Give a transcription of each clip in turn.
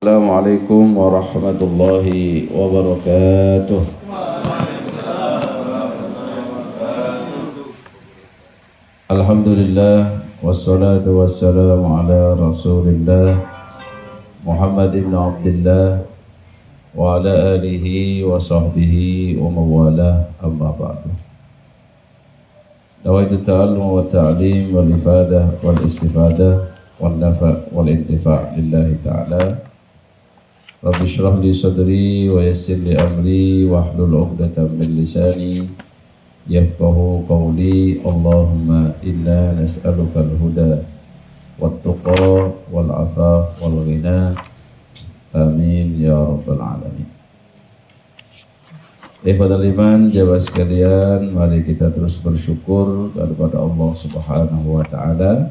Assalamualaikum warahmatullahi wabarakatuh. Alhamdulillah wassalatu wassalamu ala Rasulillah Muhammad ibn Abdullah wa ala alihi wa sahbihi wa mawalah, amma ba'du. Nawaitu ta'allum wa ta'lim wal ifadah wal istifadah wal nafa' wal intifa' lillahi ta'ala. Rabbi shrah li sadri wa yassir li amri wa hlul 'uqdatam min lisani yafqahu qawli. Allahumma inna nas'aluka al-huda wat-tuqa wal-'afaf wal-ghina. Amin ya rabbal alamin. Ikhwatal iman, jamaah sekalian, mari kita terus bersyukur kepada Allah Subhanahu wa taala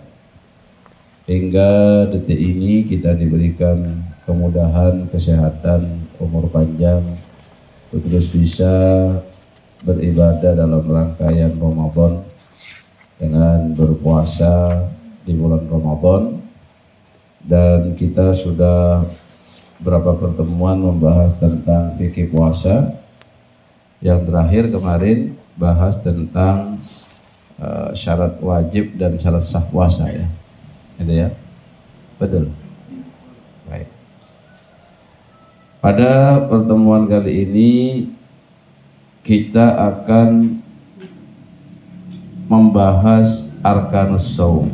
hingga detik ini kita diberikan kemudahan, kesehatan, umur panjang untuk terus bisa beribadah dalam rangkaian Ramadan dengan berpuasa di bulan Ramadan. Dan kita sudah berapa pertemuan membahas tentang fikih puasa. Yang terakhir kemarin bahas tentang syarat wajib dan syarat sah puasa, ya. Itu ya. Betul. Baik. Pada pertemuan kali ini kita akan membahas arkanus shaum.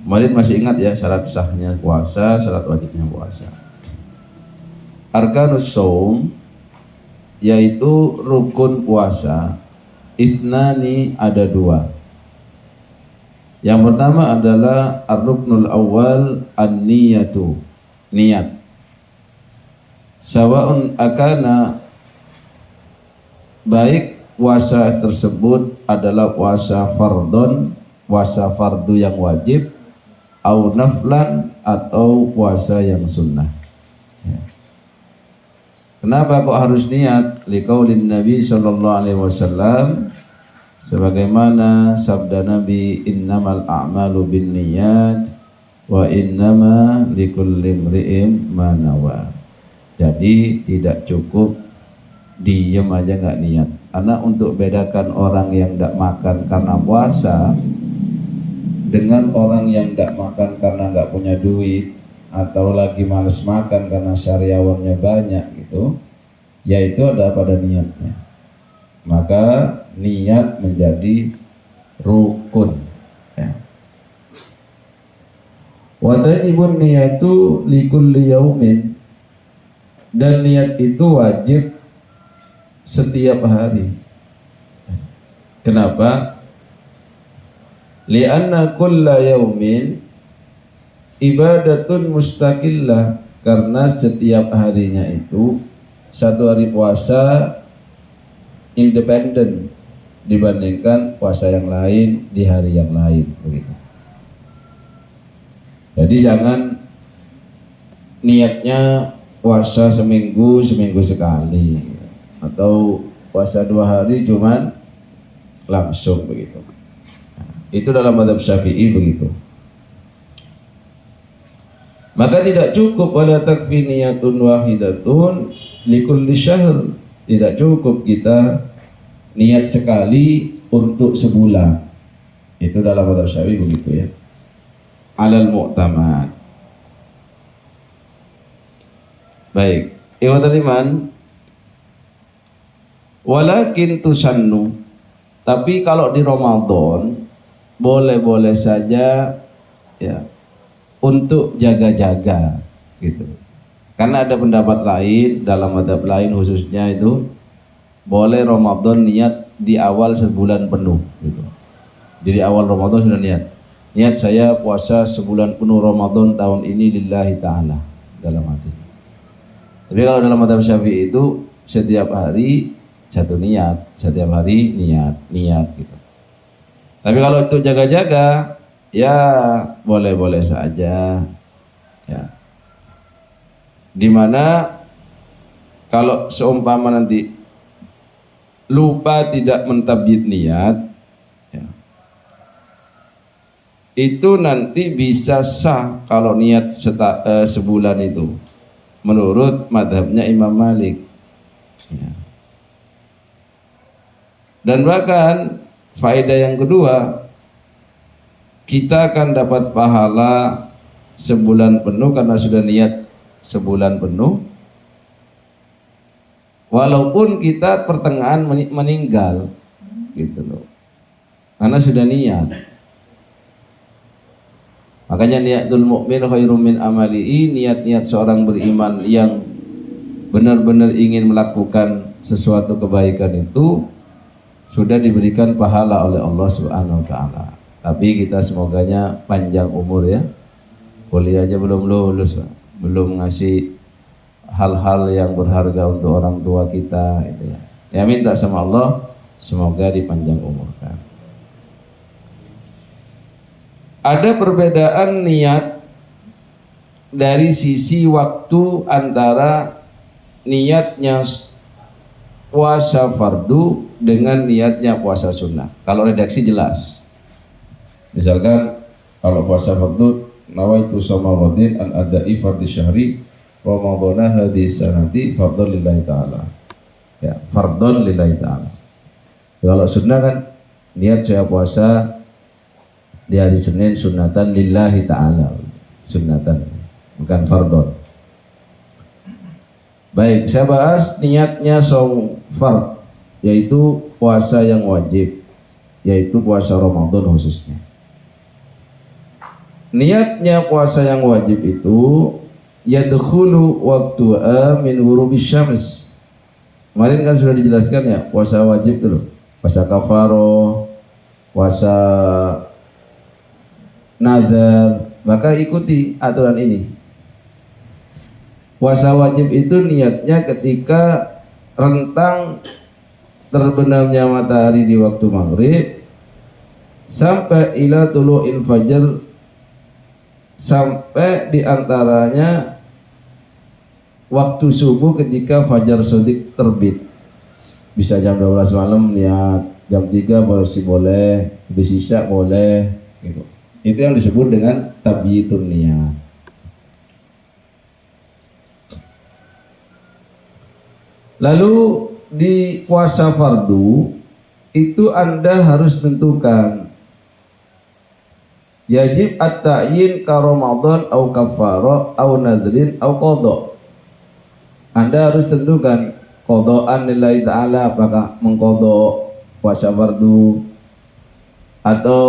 Kemarin masih ingat ya syarat sahnya puasa, syarat wajibnya puasa. Arkanus shaum yaitu rukun puasa. Ithnani, ada dua. Yang pertama adalah ar-ruknul awal an-niyatu, niat. Sawa'un akana, baik puasa tersebut adalah puasa fardhon, puasa fardu yang wajib, au naflan, atau puasa yang sunnah. Kenapa kok harus niat? Liqaulin Nabi sallallahu alaihi wasallam, sebagaimana sabda Nabi, innamal a'malu binniyat wa innama likulli imri'in ma nawa. Jadi tidak cukup diem aja nggak niat. Karena untuk bedakan orang yang tidak makan karena puasa dengan orang yang tidak makan karena nggak punya duit atau lagi males makan karena syariawannya banyak gitu, yaitu ada pada niatnya. Maka niat menjadi rukun, ya. Wa tajibun niyatu likulli yaumin, dan niat itu wajib setiap hari. Kenapa? Li'anna kulla yaumin ibadatun mustaqillah, karena setiap harinya itu satu hari puasa independen dibandingkan puasa yang lain di hari yang lain, begitu. Jadi jangan niatnya puasa seminggu sekali, atau puasa 2 hari cuman langsung, begitu. Itu dalam mazhab Syafi'i begitu. Maka tidak cukup wala takfi niyatun wahidatun likulli syahr. Tidak cukup kita niat sekali untuk sebulan. Itu dalam mazhab Syafi'i begitu, ya. Alal mu'tamad. Baik, ikhwatul iman, walakin tusannu, tapi kalau di Ramadan boleh-boleh saja, ya, untuk jaga-jaga gitu. Karena ada pendapat lain, dalam mazhab lain khususnya itu boleh Ramadan niat di awal sebulan penuh gitu. Jadi awal Ramadan sudah niat saya puasa sebulan penuh Ramadan tahun ini lillahi ta'ala dalam hati. Tapi kalau dalam mazhab Syafi'i itu setiap hari satu niat, setiap hari niat gitu. Tapi kalau itu jaga-jaga, ya boleh-boleh saja, ya. Dimana kalau seumpama nanti lupa tidak mentabiyid niat, ya, itu nanti bisa sah kalau niat sebulan itu menurut madhabnya Imam Malik ya. Dan bahkan faedah yang kedua, kita akan dapat pahala sebulan penuh karena sudah niat sebulan penuh, walaupun kita pertengahan meninggal gitu loh, karena sudah niat. Makanya niatul mukmin khairum min amalihi, niat-niat seorang beriman yang benar-benar ingin melakukan sesuatu kebaikan itu sudah diberikan pahala oleh Allah Subhanahu wa taala. Tapi kita semoganya panjang umur ya. Kuliah aja belum lulus, belum ngasih hal-hal yang berharga untuk orang tua kita gitu ya. Ya minta sama Allah semoga dipanjang umurkan. Ada perbedaan niat dari sisi waktu antara niatnya puasa fardu dengan niatnya puasa sunnah. Kalau redaksi jelas. Misalkan kalau puasa fardu, nawaitu shoma ghadin an adai fardhi syahri ramadhana hadis sanati fardhon lillahi ta'ala. Ya, fardhon lillahi ta'ala. Kalau sunnah kan niat saya puasa di hari Senin sunnatan lillahi ta'ala. Sunnatan, bukan fardhon. Baik, saya bahas niatnya shaum fard, yaitu puasa yang wajib, yaitu puasa Ramadan khususnya. Niatnya puasa yang wajib itu yadkhulu waqtu'a min ghurubis syams. Kemarin kan sudah dijelaskan ya, puasa wajib itu, puasa kafaroh, puasa nazar, maka ikuti aturan ini. Puasa wajib itu niatnya ketika rentang terbenamnya matahari di waktu maghrib sampai ila tulu'il fajr, sampai diantaranya waktu subuh ketika fajar shadiq terbit. Bisa jam 12 malam niat, jam 3 masih boleh, habis isya boleh gitu. Itu yang disebut dengan tabyitun niat. Lalu di puasa fardu itu Anda harus tentukan yajib at-ta'yin ka Ramadan au kafarah au nadrin au qadha. Anda harus tentukan qadhaan lillahi ta'ala, apakah mengqadha puasa fardu atau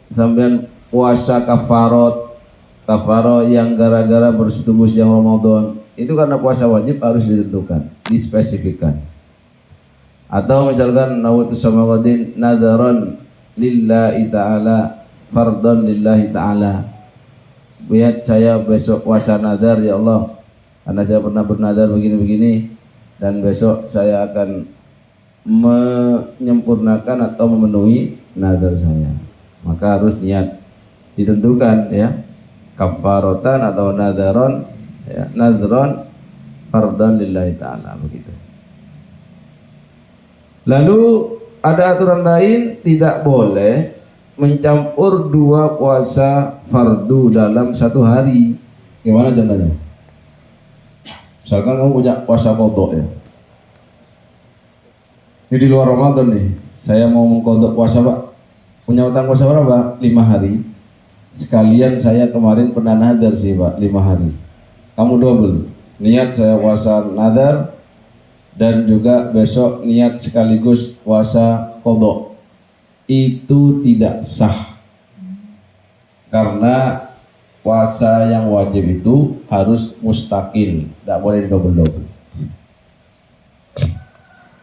sampean puasa kafarah yang gara-gara bersetubuh siang Ramadan. Itu karena puasa wajib harus ditentukan, dispesifikkan. Atau misalkan nawaitu shoma ghadin nadharan lillahi ta'ala, fardhan lillahi ta'ala. Biar saya besok puasa nadar ya Allah, karena saya pernah bernadar begini-begini, dan besok saya akan menyempurnakan atau memenuhi nadar saya. Maka harus niat ditentukan ya, kafaratan atau nadharon ya, nadron fardhan lillahi ta'ala, begitu. Lalu ada aturan lain, tidak boleh mencampur dua puasa fardu dalam satu hari. Gimana contohnya? Misalkan kamu punya puasa qadha ya, ini di luar Ramadan nih, saya mau mengqadha puasa Pak, punya utang puasa berapa? 5 hari. Sekalian saya kemarin pernah nadar sih Pak, 5 hari. Kamu double, niat saya puasa nadar dan juga besok niat sekaligus puasa qadha. Itu tidak sah, karena puasa yang wajib itu harus mustakil, tidak boleh double-double.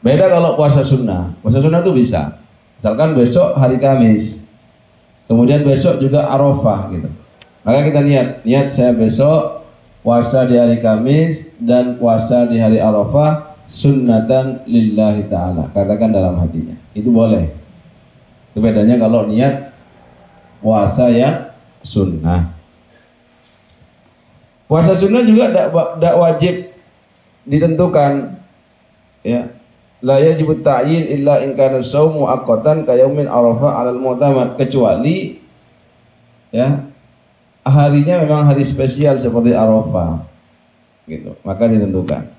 Beda kalau puasa sunnah. Puasa sunnah itu bisa, misalkan besok hari Kamis, kemudian besok juga Arafah gitu, maka kita niat saya besok puasa di hari Kamis dan puasa di hari Arafah sunnatan lillahi ta'ala, katakan dalam hatinya, itu boleh. Itu bedanya kalau niat puasa yang sunnah. Puasa sunnah juga tidak wajib ditentukan ya, la yajibut ta'yin illa in kana shaumu aqatan ka yaumin Arafah 'alal mu'tamad, kecuali ya harinya memang hari spesial seperti Arafah gitu, maka ditentukan.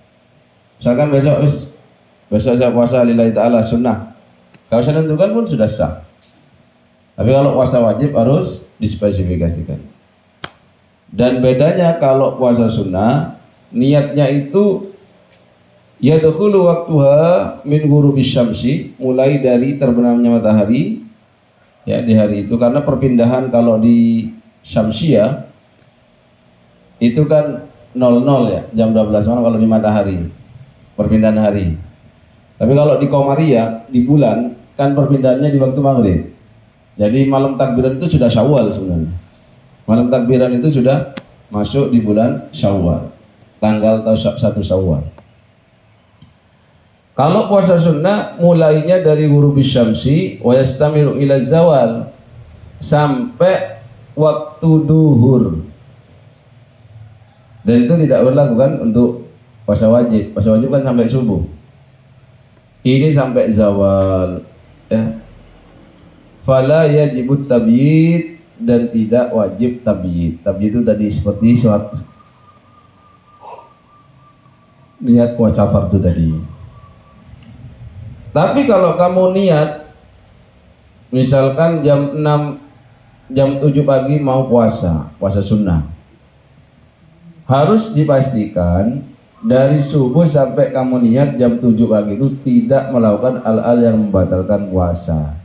Misalkan besok saya puasa lillahi ta'ala sunnah, kalau saya tentukan pun sudah sah. Tapi kalau puasa wajib harus dispesifikasikan. Dan bedanya kalau puasa sunnah, niatnya itu yadkhulu waktuha min ghurubis syamsi, mulai dari terbenamnya matahari ya di hari itu, karena perpindahan kalau di syamsiyah itu kan 00 ya, jam 12 malam kalau di matahari perpindahan hari. Tapi kalau di Qamariyah di bulan kan perpindahannya di waktu maghrib. Jadi malam takbiran itu sudah Syawal sebenarnya. Malam takbiran itu sudah masuk di bulan Syawal, tanggal 1 Syawal. Kalau puasa sunnah mulainya dari ghurubis syamsi wa yastamiru ila zawal, sampai waktu duhur. Dan itu tidak berlaku kan untuk puasa wajib. Puasa wajib kan sampai subuh. Ini sampai zawal ya. Fala yajibut tabyid, dan tidak wajib tabyid. Tabyid itu tadi seperti suatu niat puasa fardu tadi. Tapi kalau kamu niat misalkan jam 6 jam 7 pagi mau puasa sunnah, harus dipastikan dari subuh sampai kamu niat jam 7 pagi itu tidak melakukan hal-hal yang membatalkan puasa.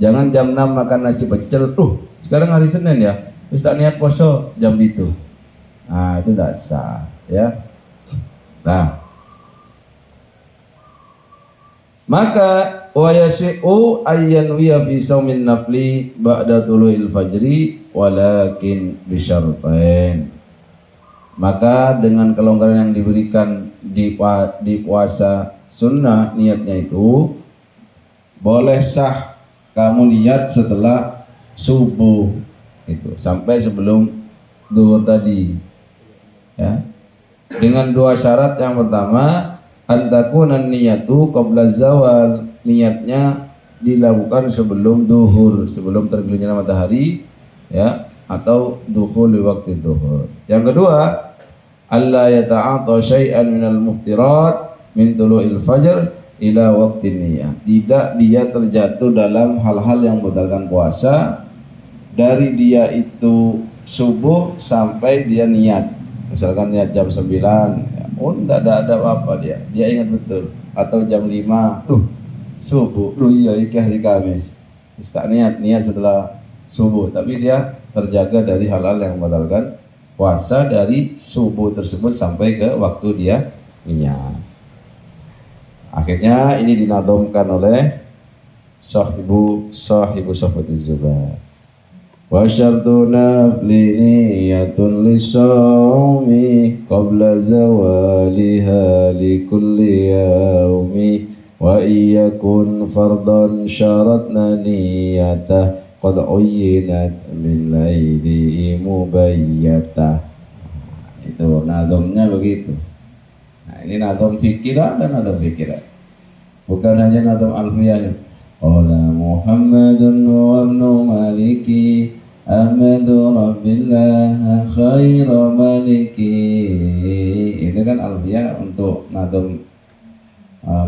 Jangan jam 6 makan nasi pecel, sekarang hari Senin ya, terus tak niat puasa jam itu. Nah, itu tidak sah ya. Nah, maka wa yasi'u ayyanwiya fi saumin nafli ba'da tulu'il fajri walakin bisyartain. Maka dengan kelonggaran yang diberikan di puasa sunnah, niatnya itu boleh sah kamu niat setelah subuh itu sampai sebelum duhur tadi ya, dengan dua syarat. Yang pertama, antakunan niyatu qabla zawal, niatnya dilakukan sebelum duhur, sebelum tergelincirnya matahari ya, atau dukhul waktu duhur. Yang kedua, alla yata'ata syai'an minal muftirat min tulu'il fajr ila waqtin niyah, tidak dia terjatuh dalam hal-hal yang membatalkan puasa dari dia itu subuh sampai dia niat. Misalkan niat jam 9 ya, tidak ada apa-apa, dia ingat betul. Atau jam 5 subuh, iya iki hari Kamis, tak niat setelah subuh, tapi dia terjaga dari hal-hal yang membatalkan puasa dari subuh tersebut sampai ke waktu dia niat. Akhirnya ini dinadomkan oleh sahibu Sofatiz Zubair. Wa syartu nafli niyatun lisawmi qabla zawaliha likulli yaumi wa iyakun fardan syaratna niyatah qad uyyinat min laili mubayyatah. Itu nadomnya begitu. Nah, ini nadom fikiran dan nadom fikiran, bukan hanya nadom alfiyah. Qala Muhammadun wa ibnu Maliki Ahmadu Rabbillah khairu maliki. Itu kan alfiyah untuk nadom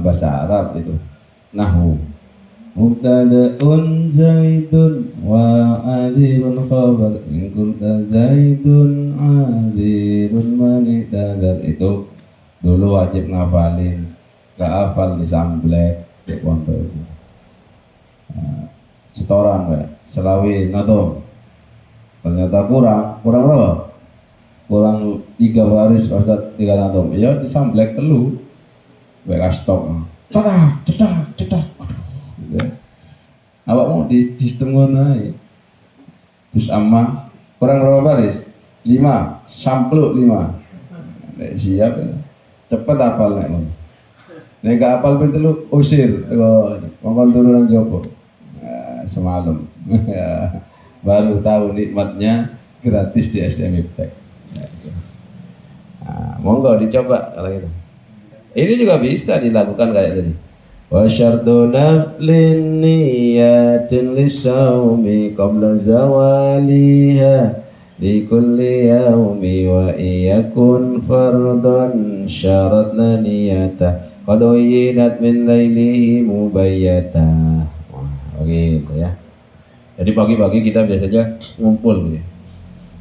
bahasa Arab itu. Nahwu. Mubtada'un Zaidun wa adirun khabar in kunta Zaidun adirun manitadar. Itu dulu wajib ngafalin, gak hafal disamblek di pondok itu. Setoran kayak selawi nadom, ternyata kurang berapa? Kurang 3 baris, Ustaz, 3 nadom. Ya disamblek telu, baik stok. Cetak. Awak mau di setengah naik. Terus amma kurang berapa baris? 5, sampluk 5. Siap ya. Cepet hafal nek ngono. Nek gak hafal pun telu usir. Mongkon turunan jopo. Semalam. Baru tahu nikmatnya gratis di SDM Iptek. Monggo dicoba kalau gitu. Ini juga bisa dilakukan kayak tadi. wa syartu naflin niyatin lisawmi qabla zawaliha di kulli yaumi wa iyakun fardhan syaratna niyata qad uyinat min lailihi mubayyata. Wah, begitu ya. Jadi pagi-pagi kita biasanya ngumpul gitu.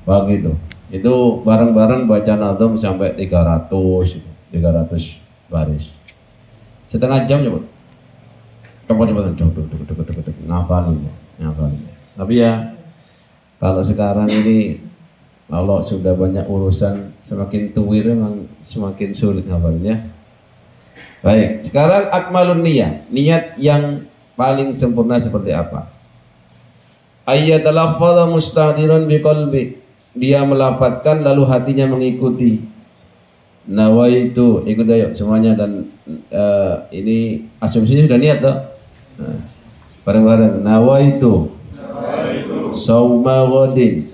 Pagi itu bareng-bareng baca nazam sampai 300 baris. Setengah jam coba. Coba ngafalin. Tapi ya kalau sekarang ini kalau sudah banyak urusan semakin tuwir memang semakin sulit ngapalinnya. Baik, sekarang akmalun niyah, niat yang paling sempurna seperti apa? Ayyatalaffadha mustahdiran biqalbi, dia melafadzkan lalu hatinya mengikuti. Nawaitu, ikut ayo semuanya dan ini asumsinya sudah niat toh. Nah, bareng-bareng nawaitu sauma ghadin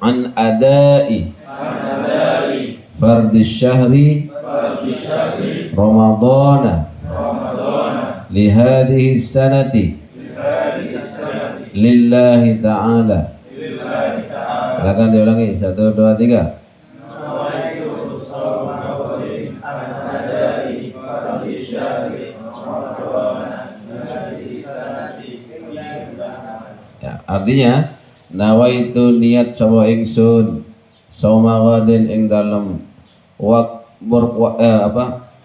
an adai fardhi syahri ramadhana li hadhihi sanati lillahi ta'ala. Silakan diulangi 1 2 3. Ya, artinya nawaitu niat sawa ingsun sauma ghadin ing dalem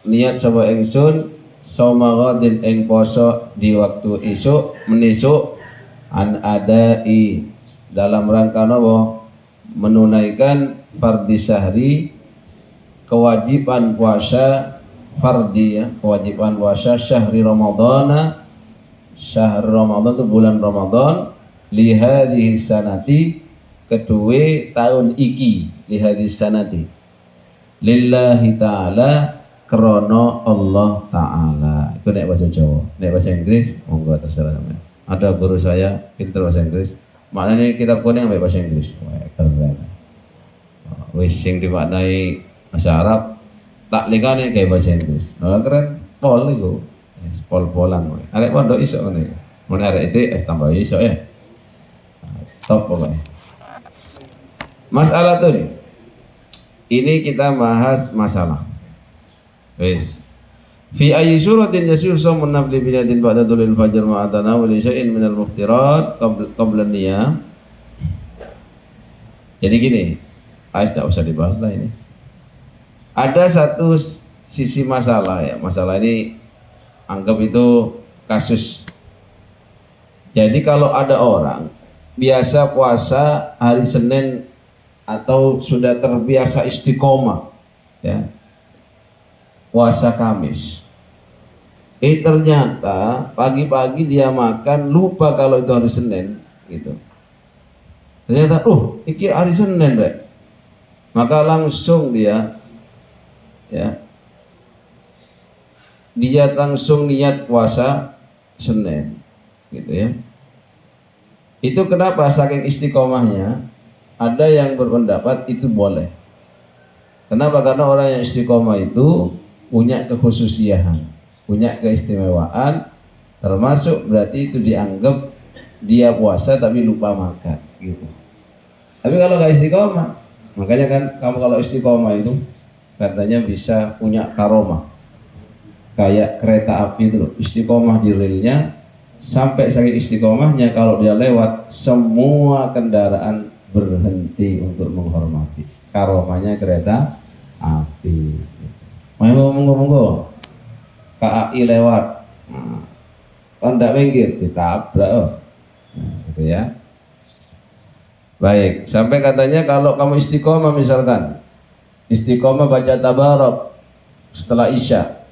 niat sawa ingsun sauma ghadin ing poso di waktu isuk menisuk an adai dalam rangka napa menunaikan fardhi syahri kewajiban puasa fardhi ya kewajiban puasa syahri ramadhana syahr Ramadan itu bulan Ramadan lihadhihi sanati kedua tahun iki lihadhihi sanati lillahi ta'ala krono Allah ta'ala. Itu nek bahasa Jawa. Nek bahasa Inggris monggo terserah sampean. Ada guru saya pintar bahasa Inggris, maknanya kitab kuning ambek bahasa Inggris. Wah, keren. Wis sing dimaknai bahasa Arab tak likane kayak bahasa Inggris. Nah, keren pol iku. Pol-polan. Arek pondok iso ngene. Mun arek itu tambah iso ya. Top pokoknya. Masalah tuh. Ini kita bahas masalah. Wis. Fi ayyi suratin yasir shamun nafli binatin ba'da dhulil fajr ma'a tanawuli syai'in minal muftirat qabla niyah. Jadi gini, tidak usah dibahas lah ini. Ada satu sisi masalah ya. Masalah ini anggap itu kasus. Jadi kalau ada orang biasa puasa hari Senin atau sudah terbiasa istiqomah ya puasa Kamis, ternyata pagi-pagi dia makan lupa kalau itu hari Senin gitu. Ternyata iki hari Senin deh, maka langsung dia langsung niat puasa Senin gitu ya. Itu kenapa saking istiqomahnya ada yang berpendapat itu boleh. Kenapa? Karena orang yang istiqomah itu punya kekhususiaan, punya keistimewaan, termasuk berarti itu dianggap dia puasa tapi lupa makan gitu. Tapi kalau nggak istiqomah, makanya kan kamu kalau istiqomah itu katanya bisa punya karomah kayak kereta api itu loh, istiqomah di relnya. Sampai saking istiqomahnya kalau dia lewat semua kendaraan berhenti untuk menghormati. Karomahnya kereta api. Monggo KAI lewat, kan tidak minggir ditabrak, gitu ya. Baik, sampai katanya kalau kamu istiqomah misalkan istiqomah baca tabarok setelah isya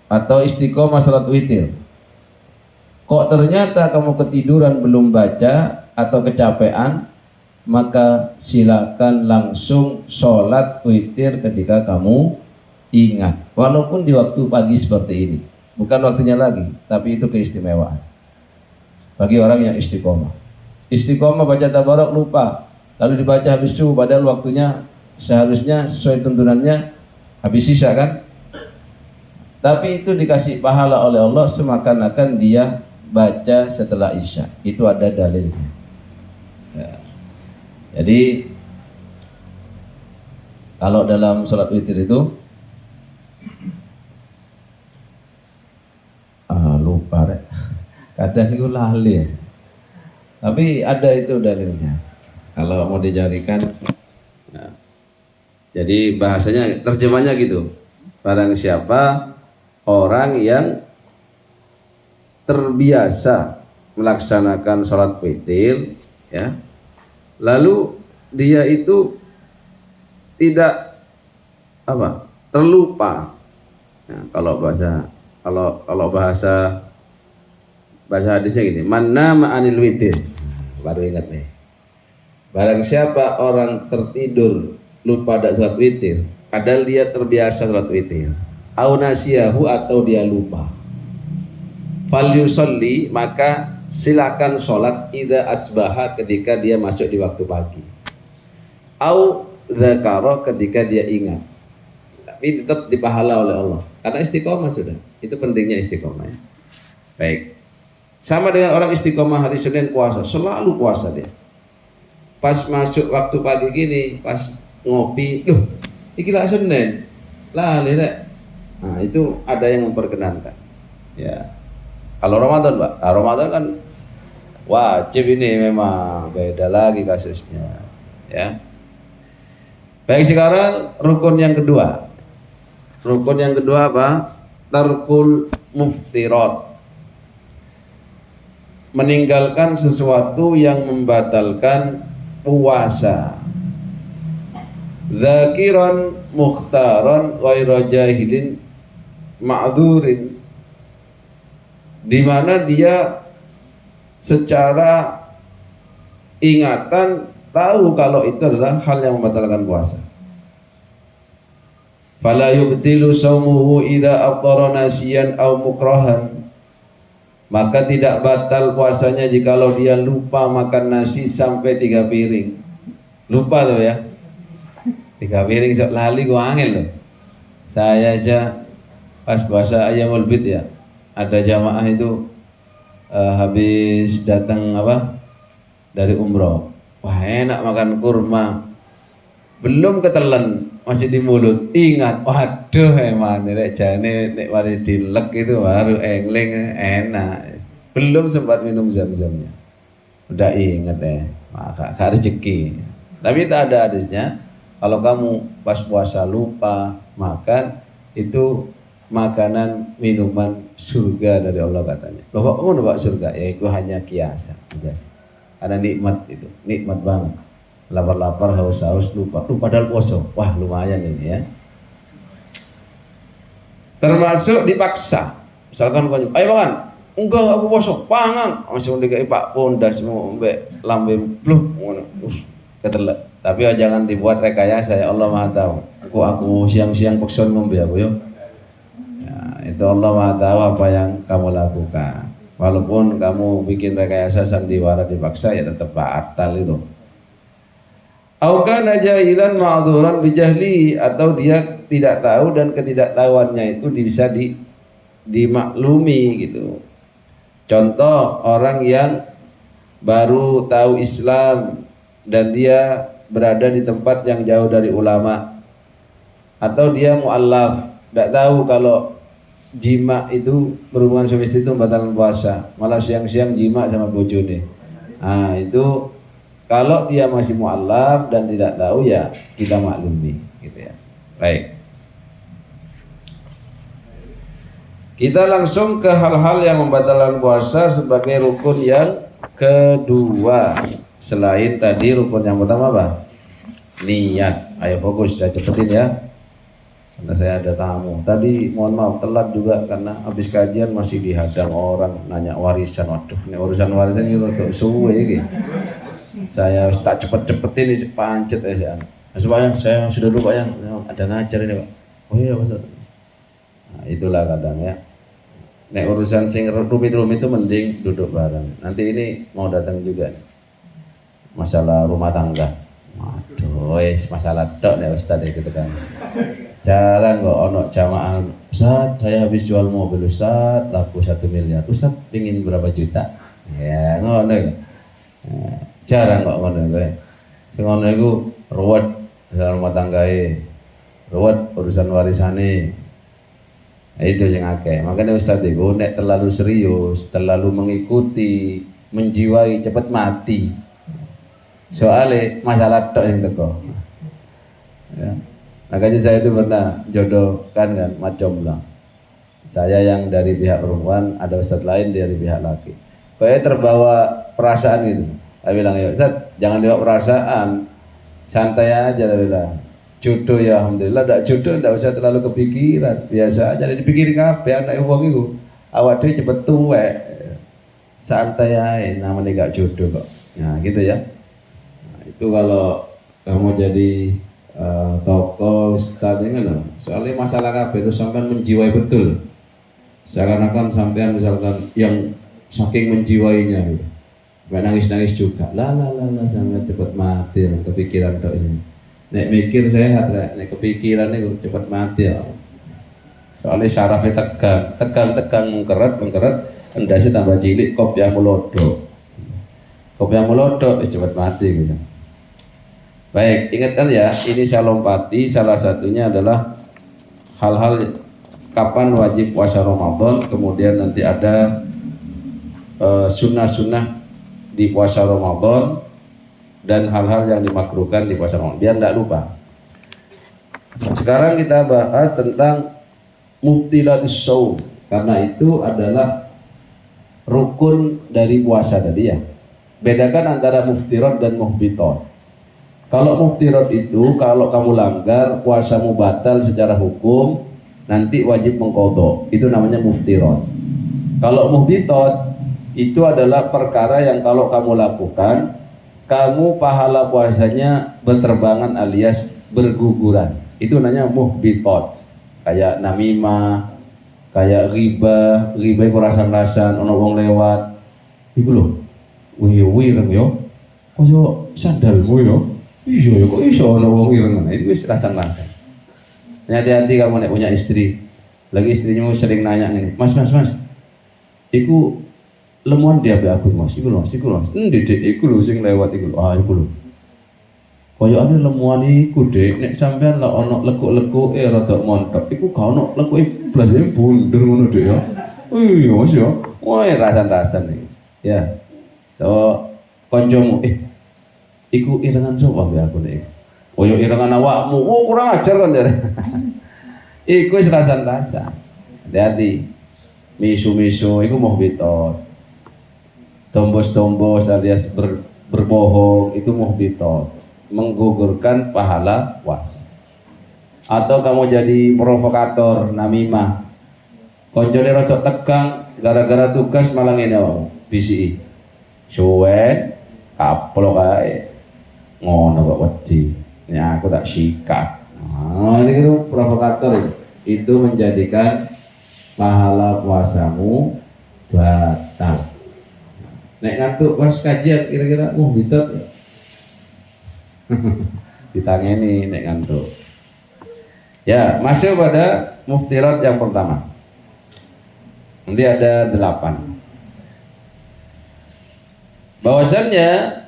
atau istiqomah salat witir, kok ternyata kamu ketiduran belum baca atau kecapean, maka silakan langsung sholat witir ketika kamu ingat, walaupun di waktu pagi seperti ini, bukan waktunya lagi, tapi itu keistimewaan bagi orang yang istiqomah. Istiqomah baca tabarok lupa, lalu dibaca habis subuh, padahal waktunya seharusnya sesuai tuntunannya habis sisa kan. Tapi itu dikasih pahala oleh Allah semakan-akan dia baca setelah Isya. Itu ada dalilnya. Ya. Jadi kalau dalam sholat witir itu lupa rek. Kadang itu lali ya. Tapi ada itu dalilnya. Kalau mau dicarikan. Nah, jadi bahasanya, terjemahnya gitu. Barang siapa orang yang terbiasa melaksanakan sholat witir, ya, lalu dia itu tidak terlupa. Nah, kalau bahasa hadisnya gini, man nama anil witir, baru ingat nih. Barang siapa orang tertidur lupa ada salat witir, padahal dia terbiasa salat witir, au nasiyahu, atau dia lupa, fal yusolli, maka silakan sholat idza asbaha, ketika dia masuk di waktu pagi, au dzakara, ketika dia ingat. Tapi tetap dipahala oleh Allah karena istiqomah sudah. Itu pentingnya istiqomah ya. Baik. Sama dengan orang istiqomah hari Senin puasa, selalu puasa dia. Pas masuk waktu pagi gini, pas ngopi, loh, iki lah Senin, lali rek. Nah, itu ada yang memperkenankan. Ya. Kalau Ramadan, Pak, Ramadan kan wajib, ini memang beda lagi kasusnya. Ya. Baik, sekarang rukun yang kedua. Rukun yang kedua apa? Tarkul muftirat. Meninggalkan sesuatu yang membatalkan puasa. Dzakiran mukhtaran ghairu jahilin ma'dzurin, di mana dia secara ingatan tahu kalau itu adalah hal yang membatalkan puasa. Fala yubtilu shaumuhu idza afṭara nasiyan aw mukrahan, maka tidak batal puasanya jikalau dia lupa makan nasi sampai 3 piring. Lupa tuh ya, 3 piring sok lali gua angel loh. Saya aja pas puasa Ayyamul Bid ya, ada jamaah itu habis datang dari umroh. Wah, enak makan kurma, belum ketelan masih di mulut, ingat, waduh emang nek jane nek mari dilek itu baru engling enak, belum sempat minum zam-zamnya udah inget maka rezeki. Tapi tak ada hadisnya kalau kamu pas puasa lupa makan, itu makanan minuman surga dari Allah katanya. Bahwa Pak surga ya itu hanya kiasan aja sih. Karena nikmat, itu nikmat banget. Lapar-lapar, haus-haus, lupa padahal puasa. Wah, lumayan ini ya. Termasuk dipaksa. Misalkan kau, ayo makan. Enggak, aku puasa. Pangan. Langsung dikai Pak Pondas mau mbek lambe bluk ngono. Ketelek. Tapi jangan dibuat rekayasa ya, Allah Maha tahu. Aku siang-siang paksa ngombe aku yo. Ya, itu Allah Maha tahu apa yang kamu lakukan. Walaupun kamu bikin rekayasa sandiwara dipaksa, ya tetap batal itu. Aukana jahilan ma'dzuran bijahli, atau dia tidak tahu dan ketidaktahuannya itu bisa dimaklumi gitu. Contoh, orang yang baru tahu Islam dan dia berada di tempat yang jauh dari ulama, atau dia mu'allaf, tidak tahu kalau jima itu, berhubungan suami istri itu membatalkan puasa, malah siang-siang jima sama bojone. Nah, itu kalau dia masih mu'allaf dan tidak tahu, ya kita maklumi gitu ya. Baik, kita langsung ke hal-hal yang membatalkan puasa sebagai rukun yang kedua. Selain tadi rukun yang pertama apa? Niat. Ayo fokus, saya cepetin ya, karena saya ada tamu. Tadi mohon maaf telat juga karena habis kajian masih dihadang orang nanya warisan. Waduh, ini urusan warisan ini untuk suwe gitu. Saya tak cepet-cepetin ini pancet ya. Supaya saya sudah lupa ya, ada ngajar ini Pak. Oh iya Pak. Nah, itulah kadang ya. Nek urusan sing rumit-rumit itu mending duduk bareng. Nanti ini mau datang juga nih. Masalah rumah tangga. Waduh, masalah tok nek Ustaz gitu kan. Jarang kok ono jamaah, Ustaz saya habis jual mobil Ustaz, laku 1 miliar. Ustaz pingin berapa juta? Ya ngono ya. Jarang kok ngono kowe. Sing ngono iku ruwet dalam rumah tanggae. Ruwet urusan warisane. Nah, itu yang akeh. Makanya Ustaz itu nek terlalu serius, terlalu mengikuti, menjiwai cepat mati. Soalnya masalah tok yang teko. Ya. Makanya saya itu pernah jodohkan kan macam lah. Saya yang dari pihak perempuan, ada Ustaz lain dari pihak laki. Kayak terbawa perasaan gitu. Saya bilang ya Ustaz, jangan dibawa perasaan, santai aja. Saya bilang. Jodoh ya alhamdulillah, ndak jodoh ndak usah terlalu kepikiran, biasa aja dipikir kabeh anak wong iku. Awak dhewe cepet tuwek. Santai ae namanya gak jodoh kok. Nah, gitu ya. Nah, itu kalau kamu jadi tokoh ustadz ini loh. Soalnya masalah kabeh itu sampean menjiwai betul. Seakan-akan sampean misalkan yang saking menjiwainya gitu. Nangis-nangis juga. Lah sampai cepet mati kepikiran tok ini. Nek mikir sehat, nek kepikiran itu cepat mati ya. Soalnya syarafnya tegang mengkeret, endasnya tambah cilik, kopiah melodok cepat mati gitu. Baik, ingatkan ya, ini saya lompati, salah satunya adalah hal-hal kapan wajib puasa Ramadan, kemudian nanti ada sunnah-sunnah di puasa Ramadan, dan hal-hal yang dimakruhkan di puasa Ramadan, biar tidak lupa. Sekarang kita bahas tentang mubtilatus shaum, karena itu adalah rukun dari puasa tadi ya. Bedakan antara muftirat dan muhbitat. Kalau muftirat itu kalau kamu langgar, puasamu batal secara hukum, nanti wajib mengqadha. Itu namanya muftirat. Kalau muhbitat itu adalah perkara yang kalau kamu lakukan, kamu pahala puasanya berterbangan alias berguguran. Itu namanya muhbitat. Kayak namimah, kayak riba iku rasan-rasan ono wong lewat. Iku lho. Wireng yo. Kaya sandalmu yo. Iya yo kok iso ono wong ireng. Itu wis rasan-rasan. Hati-hati kamu nek punya istri. Lagi istrinya sering nanya ngene, Mas. Iku lemuan dia be aku Mas, iku lho. Ndek iku lho sing lewat iku lho. Iku lho. Koyokane lemuan iku, Dek. Nek sampean lah ono lekuk-lekuke rada montok, iku gak ono lekuke blase bunder ngono, Dek ya. Iya, Mas ya. Wah, rasan-rasan iki. Ya. To kancamu, iku irengan sapa be aku nek. Koyo irengan awakmu. Oh, kurang ajar kan jare. Iku wis rasan-rasan. Hati-hati. Misu-misu iku muhbitat. Tombos-tombos alias berbohong itu muhbitat, menggugurkan pahala puasa. Atau kamu jadi provokator, namimah, koncone rocok tegang gara-gara tugas malah ngene wae bisi suwen kaplok ae ngono kok wedi ya aku tak sikap. Ini kan provokator itu menjadikan pahala puasamu batal. Nek ngantuk pas kajian kira-kira bitot ditangeni nek ngantuk. Ya, masuk pada muftirat yang pertama. Nanti ada 8. Bahwasannya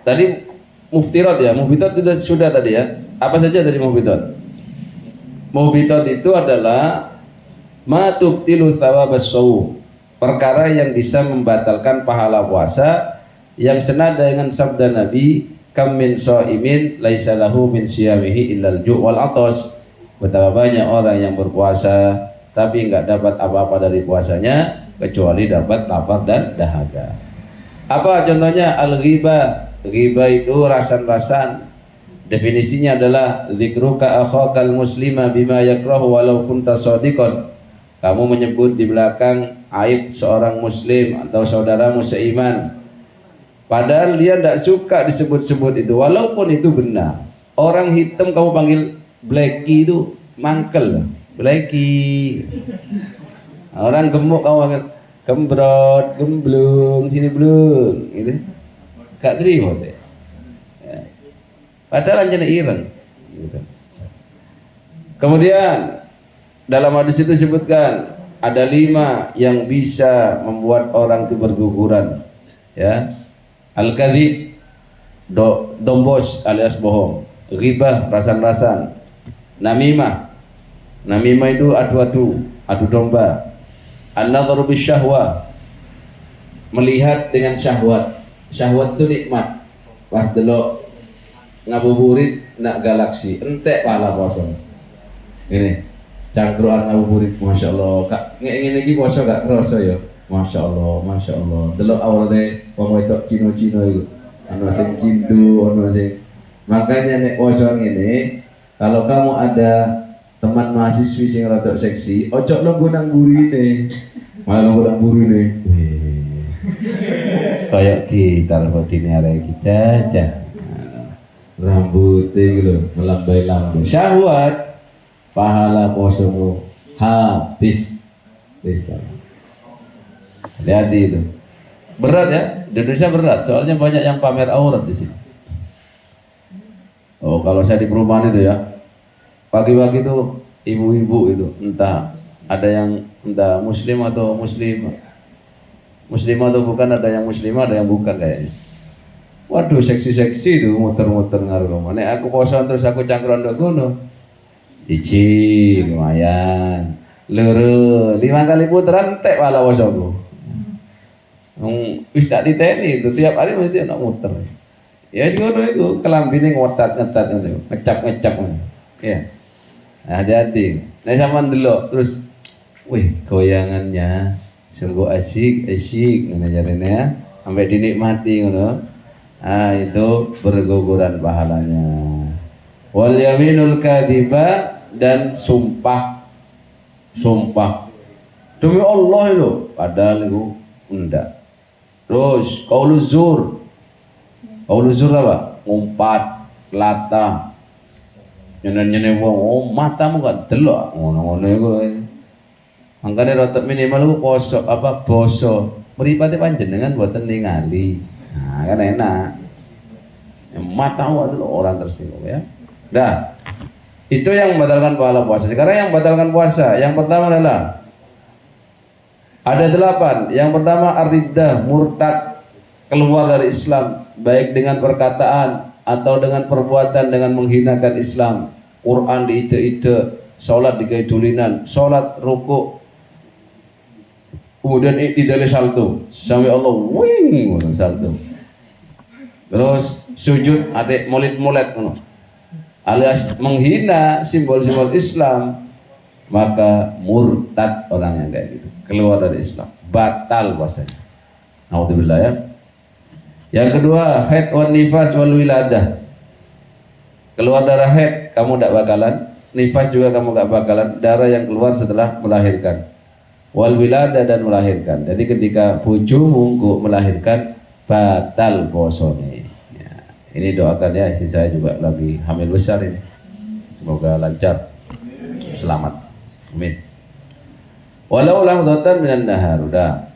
tadi muftirat ya, muftirat sudah tadi ya. Apa saja tadi muftirat? Muftirat itu adalah ma tubtilu thawabas shaum. Perkara yang bisa membatalkan pahala puasa, yang senada dengan sabda Nabi, kam min shaimin laisa lahu min siyamihi illal ju' wal atas. Betapa banyak orang yang berpuasa tapi enggak dapat apa-apa dari puasanya kecuali dapat lapar dan dahaga. Apa contohnya? Al-ghibah. Ghibah itu rasan-rasan. Definisinya adalah dzikruka akhakal muslima bima yakrahu walau kunta shadiqan. Kamu menyebut di belakang aib seorang muslim atau saudaramu seiman, padahal dia tidak suka disebut-sebut itu, walaupun itu benar. Orang hitam kamu panggil blacky itu mangkel, blacky. Orang gemuk kamu panggil gembrot, gemblung, sini blung, gitu. Gak terima deh. Ya. Padahal anjane ireng. Gitu. Kemudian dalam hadis itu disebutkan ada 5 yang bisa membuat orang itu berguguran, ya. Al-kadzib, dombos alias bohong, ghibah, rasan-rasan, namimah, namimah itu adu domba, an-nadharu bisyahwah, melihat dengan syahwat. Syahwat itu nikmat, pas delok ngabuburit nak galaksi entek pala poso ini cangkruan ngabuburit, masya Allah. Kak ngene iki poso gak kerasa ya, masya Allah delok awalnya wong wedok Cino-Cino itu ono sing cindu, ono sing. Makanya nek poso ngene, kalau kamu ada teman mahasiswi sing rada seksi, ojo nunggu nang burine, malah nunggu nang burine kayak gitar bodine arek iki jajah rambutnya gitu melambai-lambai, syahwat, pahala posomu habis. Hati-hati itu, berat ya, di Indonesia berat, soalnya banyak yang pamer aurat di sini. Oh, kalau saya di perumahan itu ya, pagi-pagi itu ibu-ibu itu entah ada yang entah muslim atau muslimah atau bukan, ada yang muslimah ada yang bukan kayaknya. Waduh, seksi-seksi itu muter-muter ngaruh kemana. Aku poson terus aku cangkron dok gunung. Cici lumayan. Luru 5 kali putaran tek pala posoku. Wis tak diteni itu tiap hari mesti nak muter. Ya ngono iku kelambine ngotat-ngetat ngono, ngecap-ngecap ngono. Ya. Nah, hati-hati. Nek sampean delok terus wih, goyangannya sungguh asik ngono jarene ya. Sampai dinikmati ngono. Ah, itu berguguran pahalanya. Wal yaminul kadziba, dan sumpah demi Allah itu padahal itu enggak. Terus qauluz zur apa? Ngumpat, latah, nyenen wong, oh matamu gak delok ngono-ngono iku. Mangkane rotok minimal ku poso apa basa mripate panjenengan mboten ningali. Nah, kan enak. Yang matamu adalah orang tersinggung ya. Dah. Itu yang membatalkan pahala puasa. Sekarang yang membatalkan puasa, yang pertama adalah ada 8. Yang pertama ar-riddah, murtad, keluar dari Islam, baik dengan perkataan atau dengan perbuatan, dengan menghinakan Islam. Quran diite-ite, salat digaidulinan, salat rukuk, kemudian iktidal salto sampai Allah wing salto, terus sujud adik molet-molet alias menghina simbol-simbol Islam, maka murtad orang yang kayak gitu, keluar dari Islam, batal puasanya. Alhamdulillah ya. Yang kedua, haid wan nifas wal wiladah, keluar darah haid kamu tidak bakalan, nifas juga kamu gak bakalan, darah yang keluar setelah melahirkan, wal wilada, dan melahirkan. Jadi ketika bojomu melahirkan, batal posone. Ya, ini doakan ya, istri saya juga lagi hamil besar ini. Semoga lancar, selamat. Amin. Walau lahdatan minan nahar, udah.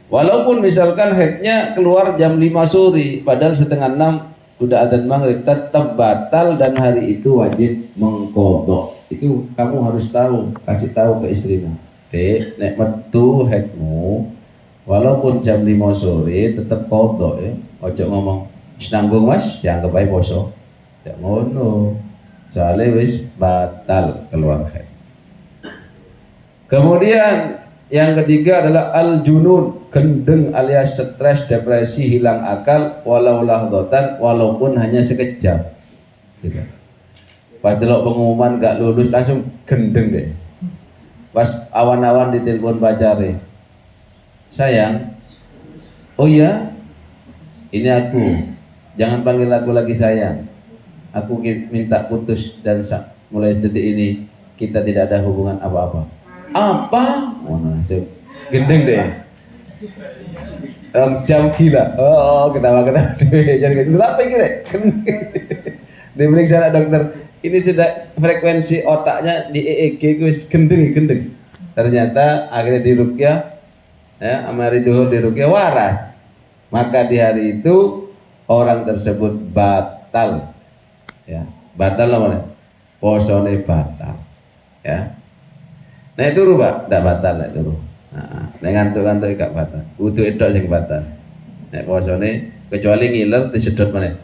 Walaupun misalkan haidnya keluar jam 5 sore, padahal setengah 6 udah adzan maghrib, tetap batal dan hari itu wajib mengqadha. Itu kamu harus tahu, kasih tahu ke istrimu. Dek, nek metu haidmu walaupun jam 5 sore tetap qadha ya. Ojo ngomong wis nanggung Mas, dianggap ae poso. Jak ngono. Soale wis batal keluar haid. Kemudian yang ketiga adalah al-junun, gendeng alias stres, depresi, hilang akal, walau lahdatan, walaupun hanya sekejap. Gitu. Pas delok pengumuman gak lulus langsung gendeng deh. Pas awan-awan ditelepon pacare, sayang, oh ya, ini aku, jangan panggil aku lagi sayang, aku minta putus dan mulai detik ini kita tidak ada hubungan apa-apa. Apa? Oh, langsung gendeng deh. Jam gila. Oh, ketawa-ketawa. Jangan gitu. Kenapa ini deh? Diperiksa anak dokter. Ini sudah frekuensi otaknya di EEG guys, gendeng. Ternyata akhirnya diruqyah, ya, amari duhur diruqyah waras. Maka di hari itu orang tersebut batal, ya, batal namanya. posone batal. Ya. Nek turu Pak, ndak batal nek turu. Heeh. Nek ngantuk-ngantuk gak batal. Wudu edok sing batal. Nek posone kecuali ngiler disedot meneh.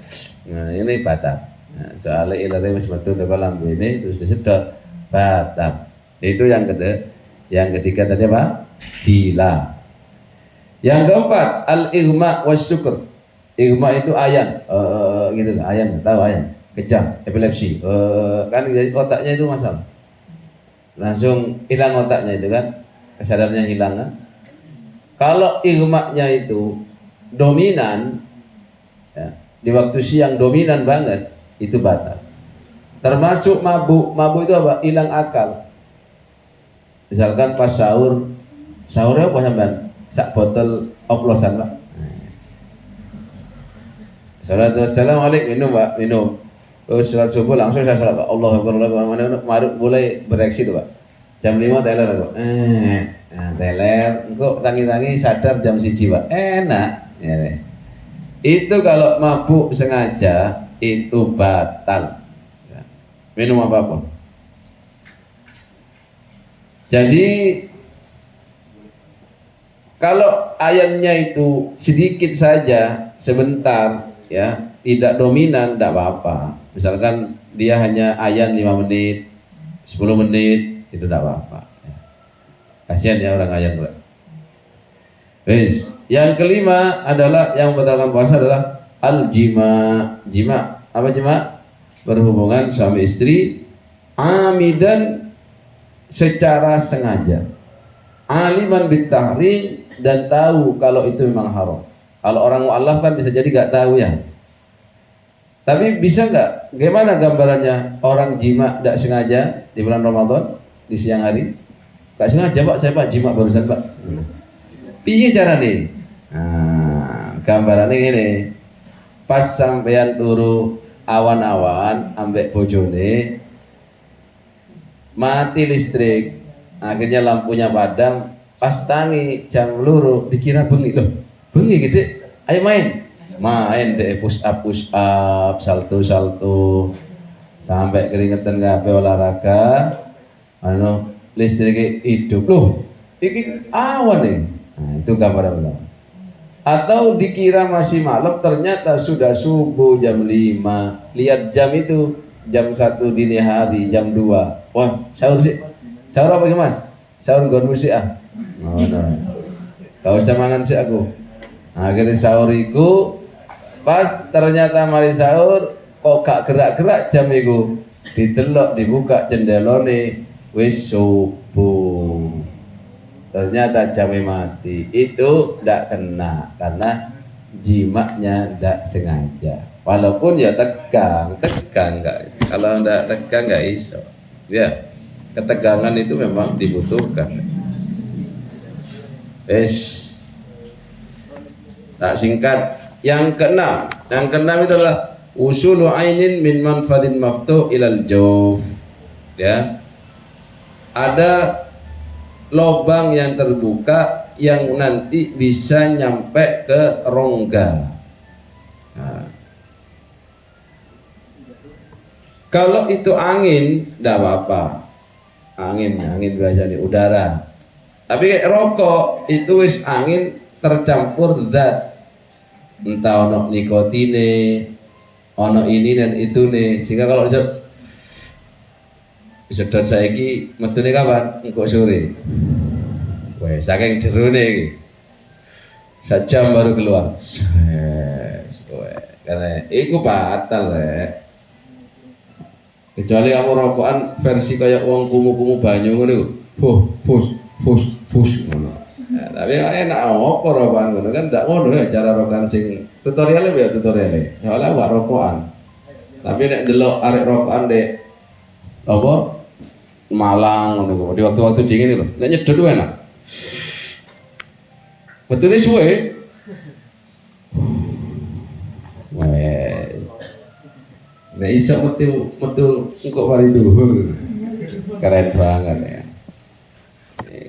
Nah, ini batal. Nah, soalnya ilernya wis metu teko lambene terus disedot batal. Itu yang ketiga tadi apa? Gila. Yang keempat al-ighma wasyukur. Ighma itu ayan, gitu lah, ayan, tahu ayan, kejang, epilepsi, kan otaknya itu masalah. Langsung hilang otaknya itu kan, kesadarannya hilang kan. Kalau ighma-nya itu dominan, ya, di waktu siang dominan banget, itu batal. Termasuk mabuk itu apa? Hilang akal. Misalkan pas sahurnya apa sampean? Sak botol oplosan Pak. Assalamualaikum, minum Pak, minum. Salat subuh langsung saya salat Pak. Allahu Akbar, Allahu Akbar, mulai bereaksi tuh Pak. Jam 5 teler aku. Teler, engko tangi-tangi sadar jam 1 Pak. Enak. Ya. Itu kalau mabuk sengaja itu batal. Ya. Minum apapun. Jadi kalau ayannya itu sedikit saja, sebentar, ya, tidak dominan, tidak apa-apa. Misalkan dia hanya ayan 5 menit, 10 menit, itu tidak apa-apa. Ya. Kasihan ya orang ayan. Yang kelima adalah yang membatalkan puasa adalah al-jima. Jima, apa jima? Berhubungan suami istri, amidan secara sengaja. Aliman bitahrim, dan tahu kalau itu memang haram. Kalau orang mu'allaf kan bisa jadi gak tahu ya. Tapi bisa gak? Gimana gambarannya orang jima gak sengaja di bulan Ramadan di siang hari? Gak sengaja Pak, saya Pak jima barusan Pak. Piye carane? Nah, gambarannya ini. Pas sampean turu awan-awan ambek bojone, mati listrik, akhirnya lampunya padam. Pas tangi jam luru dikira bengi loh, bengi gede, ayo main deh, push up salto sampai keringetan kabeh olahraga, listrik hidup loh, iki awan nih. Nah, itu gambaran pertama. Atau dikira masih malam, ternyata sudah subuh jam 5, lihat jam itu jam 1 dini hari, jam 2, wah sahur sih, sahur apa Mas? Sahur gon musik ah. Oh, no. Gak usah mangan sih aku. Akhirnya sahuriku, pas ternyata mari sahur kok gak gerak-gerak jam itu, didelok dibuka jendelone wis subuh. Ternyata jamnya mati. Itu ndak kena karena jimaknya ndak sengaja. Walaupun ya tegang enggak. Kalau ndak tegang nggak iso. Ya, ketegangan itu memang dibutuhkan. Tak singkat. Yang keenam itu adalah usulu ainin min manfadin maftuh ilal jawf. Ya. Ada lobang yang terbuka yang nanti bisa nyampe ke rongga. Nah. Kalau itu angin, tidak apa-apa. Angin biasa nih, udara. Tapi kayak rokok itu wis angin tercampur zat, entah ono nikotine, ono ini dan itu nih, sehingga kalau sedot saiki metune kapan? Engko sore. Weh, saking jerone iki. Sajam baru keluar. Karena iku batal ya. Kecuali kamu rokokan versi kayak uang kumu-kumu banyu ngono iku. Fus ngono. Ya, tapi enak apa rokokan ngono kan ndak ngono ya cara rokokan sing tutorialnya ya tutorialnya. Ya oleh wak rokokan. Tapi nek delok arek rokokan dek apa Malang ngono di waktu-waktu dingin itu. Nek nyedot ku enak. Betulnya suwe. Weh. Nek iso metu engko mari dhuwur. Keren banget ya.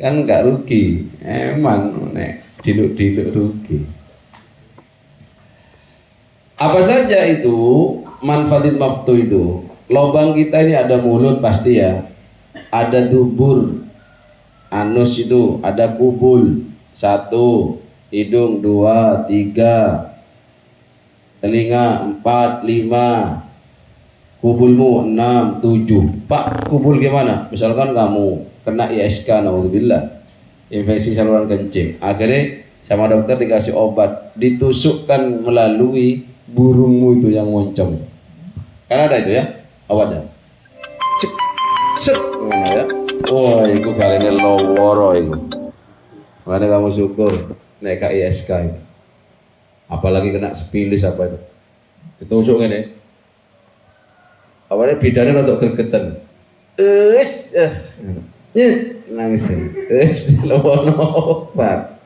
Kan enggak rugi. Emang nek diluk-diluk rugi. Apa saja itu manfaatin maftu itu? lubang kita ini ada mulut pasti ya, ada dubur, anus itu, ada kubul, 1, hidung 2, 3, telinga 4, 5, kubulmu 6, 7. Pak, kubul gimana? Misalkan kamu kena ISK, naudzubillah, infeksi saluran kencing, akhirnya sama dokter dikasih obat, ditusukkan melalui burungmu itu yang moncong. Kan ada itu ya, obatnya. Cek, set, mana ya? Wah, itu kali ini loworo itu. Mana kamu syukur naik ke ISK itu. Apalagi kena spilis apa itu? Ditusuk kan ya? Awalnya bidannya untuk gregetan. Nangis. Lowono obat.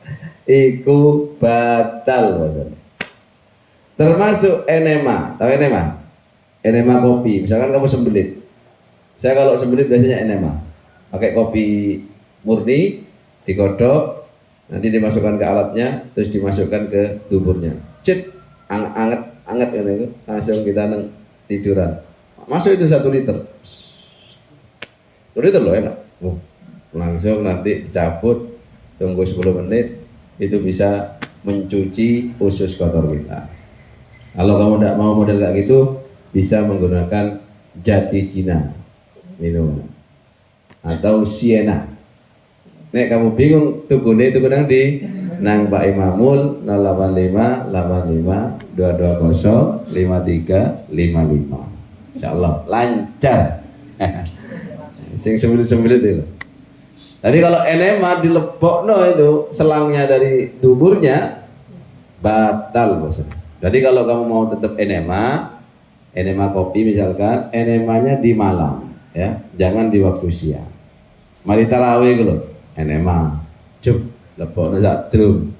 Iku batal maksudnya. Termasuk enema. Tahu enema? Enema kopi. Misalkan kamu sembelit. Saya kalau sembelit biasanya enema. Pakai kopi murni, digodok, nanti dimasukkan ke alatnya, terus dimasukkan ke duburnya. Cet, anget kan itu. Langsung kita tiduran. Masuk itu 1 liter. 1 liter loh enak. Langsung nanti dicabut, tunggu 10 menit, itu bisa mencuci usus kotor kita. Kalau kamu tidak mau model kayak gitu, bisa menggunakan jati Cina minum atau sienna. Nek kamu bingung tukune itu nanti nang Pak Imamul 085 85 220 53 55. Insyaallah lancar. Sing sembilit-sembilit itu. Tadi kalau enema dilebokno itu selangnya dari duburnya batal maksudnya. Jadi kalau kamu mau tetap enema kopi misalkan, enemanya di malam ya, jangan di waktu siang. Mari tarawih gitu, enema, cup, lebokno sak drum.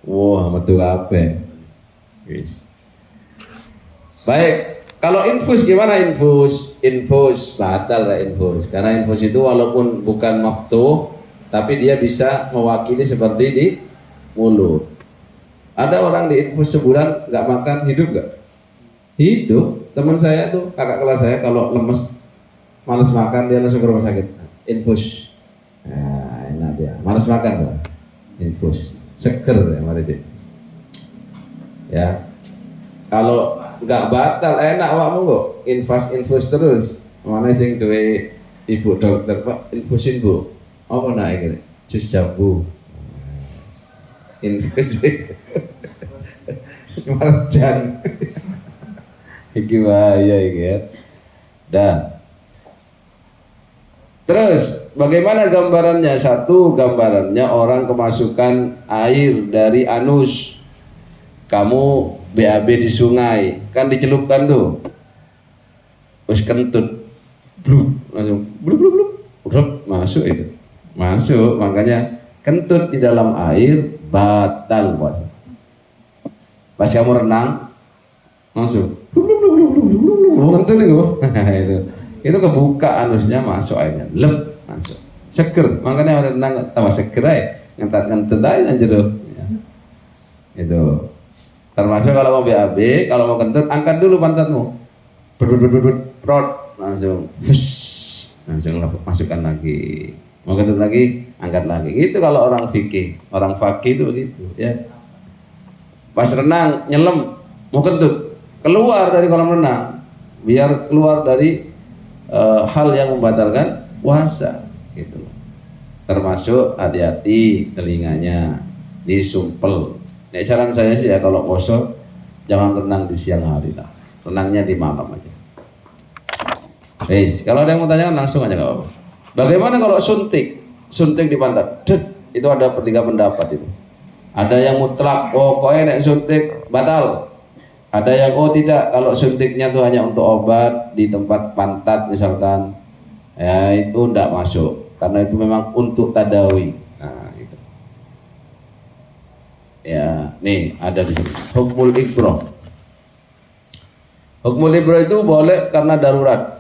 Wah, metu kabeh. Wis. Baik, kalau infus gimana infus? Infus batal lah infus. Karena infus itu walaupun bukan maftuh, tapi dia bisa mewakili seperti di mulut. Ada orang di infus sebulan nggak makan, hidup nggak? Hidup. Teman saya tuh, kakak kelas saya, kalau lemes, malas makan, dia langsung ke rumah sakit. Infus. Nah, enak dia. Malas makan tuh. Infus. Seger ya, mari deh. Ya. Kalau nggak batal, enak awakmu kok. Infus terus. Mana sing duwe ibu dokter, Pak, infusin Bu. Apa nak iki? Jus jambu. Infus. Marjan. Iki bahaya iki ya. Dah. Terus bagaimana gambarannya? Satu, gambarannya orang kemasukan air dari anus. Kamu BAB di sungai, kan dicelupkan tuh. Terus kentut. Blub, langsung blub, masuk itu. Masuk, makanya kentut di dalam air batal puasa. Pas kamu renang langsung kentut itu kebuka anusnya, masuk airnya, lep, masuk. Seger, makanya orang renang tambah seger aja, ngentut aja jeruk. Itu termasuk kalau mau BAB, kalau mau kentut, angkat dulu pantatmu, langsung masukkan lagi. Mau kentut lagi, angkat lagi. Itu kalau orang fikih, orang fakih itu begitu ya. Pas renang nyelam, mau kentut, keluar dari kolam renang, biar keluar dari hal yang membatalkan puasa gitu. Termasuk hati-hati telinganya, disumpel. Nek saran saya sih ya, kalau kosong jangan renang di siang hari lah, renangnya di malam aja. Kalau ada yang mau tanya langsung aja, nggak apa-apa. Bagaimana kalau suntik di pantat? Itu ada 3 pendapat itu. Ada yang mutlak, pokoknya nek suntik batal. Ada yang tidak, kalau suntiknya itu hanya untuk obat di tempat pantat misalkan, ya itu tidak masuk, karena itu memang untuk tadawi. Nah, gitu. Ya, nih ada di sini. Hukmul ibrah. Hukmul ibrah itu boleh karena darurat.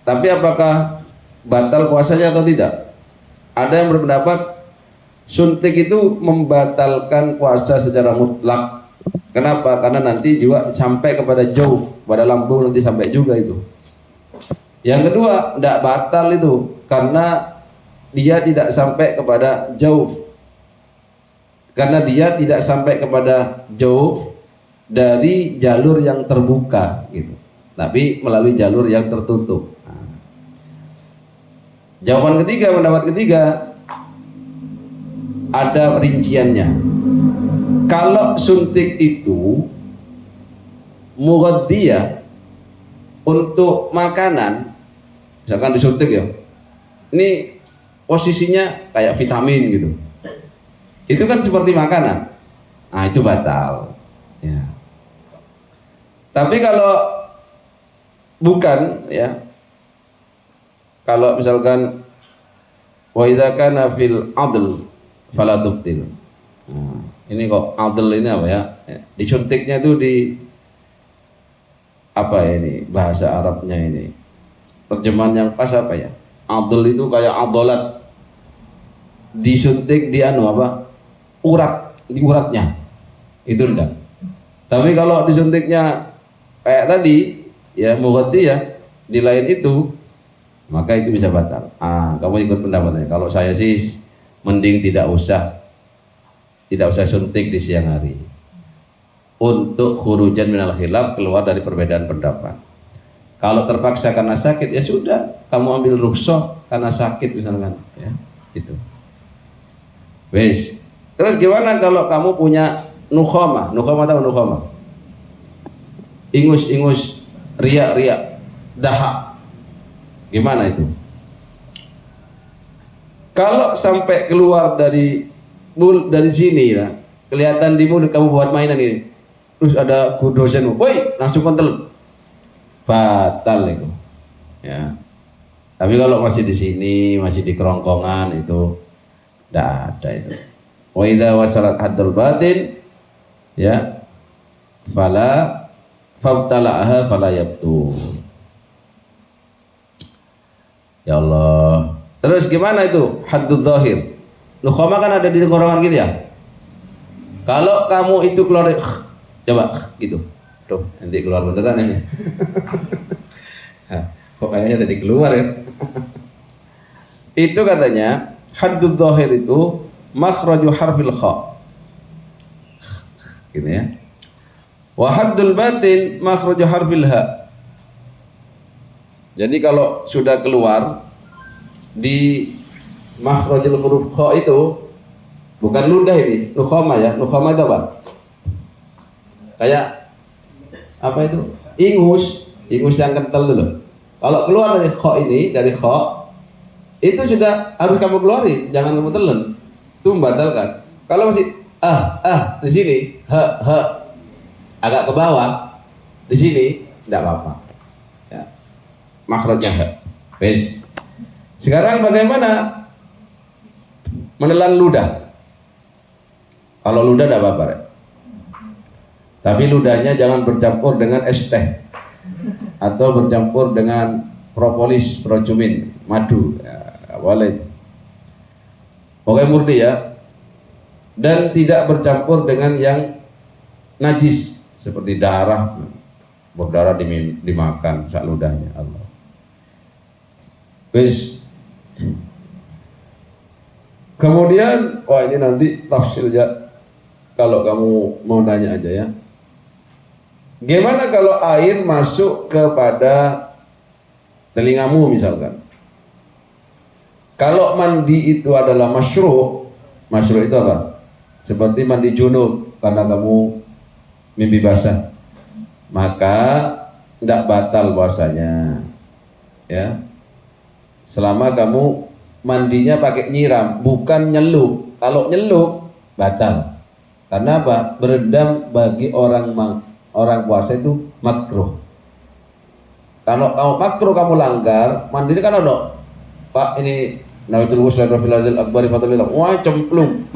Tapi apakah batal puasanya atau tidak? Ada yang berpendapat suntik itu membatalkan puasa secara mutlak. Kenapa? Karena nanti juga sampai kepada jauh, pada lambung nanti sampai juga itu. Yang kedua, tidak batal itu karena dia tidak sampai kepada jauh. Karena dia tidak sampai kepada jauh dari jalur yang terbuka gitu. Tapi melalui jalur yang tertutup. Jawaban ketiga, pendapat ketiga, ada rinciannya. Kalau suntik itu mughadhiyah untuk makanan, misalkan disuntik ya, ini posisinya kayak vitamin gitu, itu kan seperti makanan, nah itu batal ya. Tapi kalau bukan ya, kalau misalkan wa idza kana fil adl fala tubtil. Nah, ini kok adl ini apa ya? Disuntiknya itu di apa ya, ini bahasa Arabnya ini. Terjemahan yang pas apa ya? Adl itu kayak adolat. Disuntik di anu apa? Urat, di uratnya. Itu enggak. Tapi kalau disuntiknya kayak tadi ya mughadhiyah di lain itu, maka itu bisa batal. Kamu ikut pendapatnya. Kalau saya sih mending tidak usah suntik di siang hari. Untuk khurujan minal khilaf, keluar dari perbedaan pendapat. Kalau terpaksa karena sakit ya sudah, kamu ambil rukhsah karena sakit misalkan, ya, gitu. Wes. Terus gimana kalau kamu punya nukhamah? Nukhamah tahu nukhamah? Ingus-ingus, riak-riak, dahak. Gimana itu? Kalau sampai keluar dari sini ya, kelihatan di mulut kamu buat mainan ini, terus ada dosen, woi langsung kental, batal itu. Ya. Tapi kalau masih di sini, masih di kerongkongan itu, tidak ada itu. Wa idza wasalat haddul batin, ya, fala fabtala'aha fala yabtu. Ya Allah. Terus gimana itu haddul zahir? Nukhamah kan ada di tenggorokan gitu ya. Kalau kamu itu keluar, coba gitu, tuh nanti keluar beneran ini. Kok kayaknya tadi keluar ya. Itu katanya haddul zahir itu makhraju harfil kha, gitu ya. Wa haddul batin makhraju harfil ha. Jadi kalau sudah keluar di makhrajul huruf kha itu bukan ludah ini, nukhamah ya. Nukhamah itu apa? Kayak apa itu? Ingus yang kental dulu. Kalau keluar dari kha ini, dari kha itu sudah harus kamu keluarin, jangan kamu telan. Itu membatalkan. Kalau masih di sini, agak ke bawah, di sini tidak apa-apa. Ya. Makhrajnya ha. Wes. Sekarang bagaimana menelan ludah? Kalau ludah tidak apa-apa, Rek. Tapi ludahnya jangan bercampur dengan es teh atau bercampur dengan propolis, procumin, madu. Ya, boleh. Pokoknya murni ya. Dan tidak bercampur dengan yang najis seperti darah. Berdarah dimakan sak ludahnya. Allah. Wis. Kemudian, wah ini nanti tafsirnya kalau kamu mau nanya aja ya. Gimana kalau air masuk kepada telingamu misalkan? Kalau mandi itu adalah masyruh itu apa? Seperti mandi junub karena kamu mimpi basah, maka tidak batal puasanya, ya. Selama kamu mandinya pakai nyiram, bukan nyelup. Kalau nyelup batal. Karena apa? Berendam bagi orang puasa itu makruh. Kalau kamu makruh, kamu langgar, mandi kan ada, Pak ini nawaitul ghusl fil hadzal akbari fadlillah. Wah, cemplung.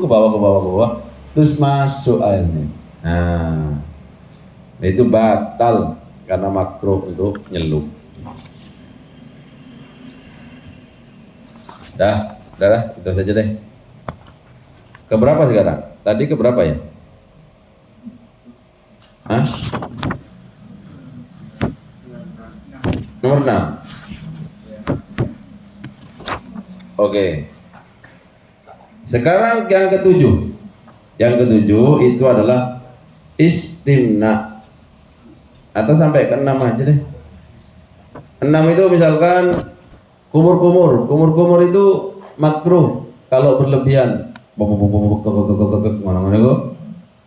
Ke bawah. Terus masuk airnya. Nah, itu batal karena makruh untuk nyelup. Dah, itu saja deh. Keberapa sekarang? Tadi keberapa ya? Hah? Nomor 6. Oke. Sekarang yang ketujuh. Yang ketujuh itu adalah istimna. Atau sampai ke 6 aja deh. 6 itu misalkan kumur-kumur. Kumur-kumur itu makruh kalau berlebihan. Mana-mana kok.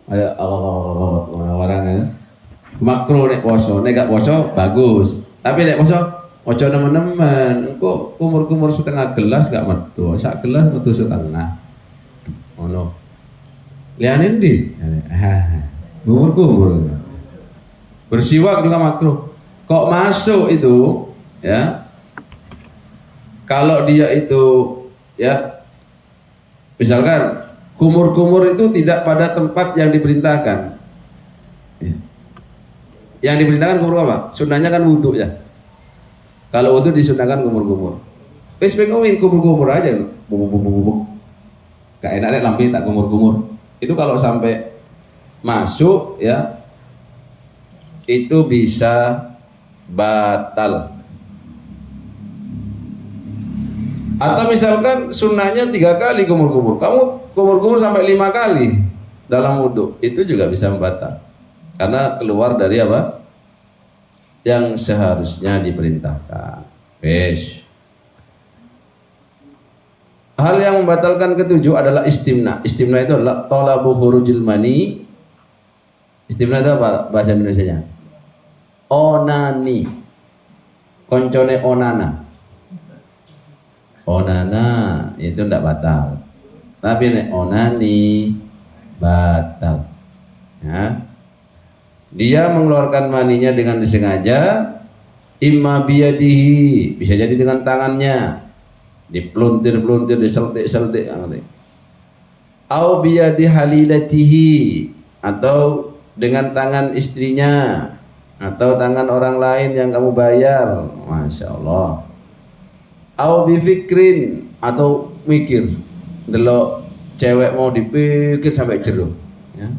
Ada orang-orang makruh nek poso, nek gak poso bagus. Tapi nek poso ojo nemen-nemen. Engko kumur-kumur setengah gelas gak metu, sak gelas metu setengah. Ngono. Liyane ndi? Kumur-kumur. Bersiwak juga makruh. Kok masuk itu ya? Kalau dia itu ya misalkan kumur-kumur itu tidak pada tempat yang diperintahkan. Yang diperintahkan kumur apa? Sunnahnya kan wudhu ya. Kalau wudhu disunahkan kumur-kumur. Wis pengen kumur-kumur aja loh. Bubuk-bubuk. Gak enak deh lampi tak kumur-kumur. Itu kalau sampai masuk ya itu bisa batal. Atau misalkan sunnahnya 3 kali kumur-kumur, kamu kumur-kumur sampai 5 kali dalam wudhu, itu juga bisa membatal karena keluar dari apa yang seharusnya diperintahkan. Hal yang membatalkan ketujuh adalah istimna. Istimna itu adalah talabu khurujil mani. Istimna itu apa bahasa Indonesianya? Onani. Koncone onana. Onana itu tidak batal, tapi nek onani batal. Ya. Dia mengeluarkan maninya dengan disengaja, imma biyadihi, bisa jadi dengan tangannya, dipluntir-pluntir, diseltik-seltik, au biyadi halilatihi, atau dengan tangan istrinya, atau tangan orang lain yang kamu bayar, masya Allah. Au bifikrin, atau mikir, delok cewek mau dipikir sampai jeruh, ya.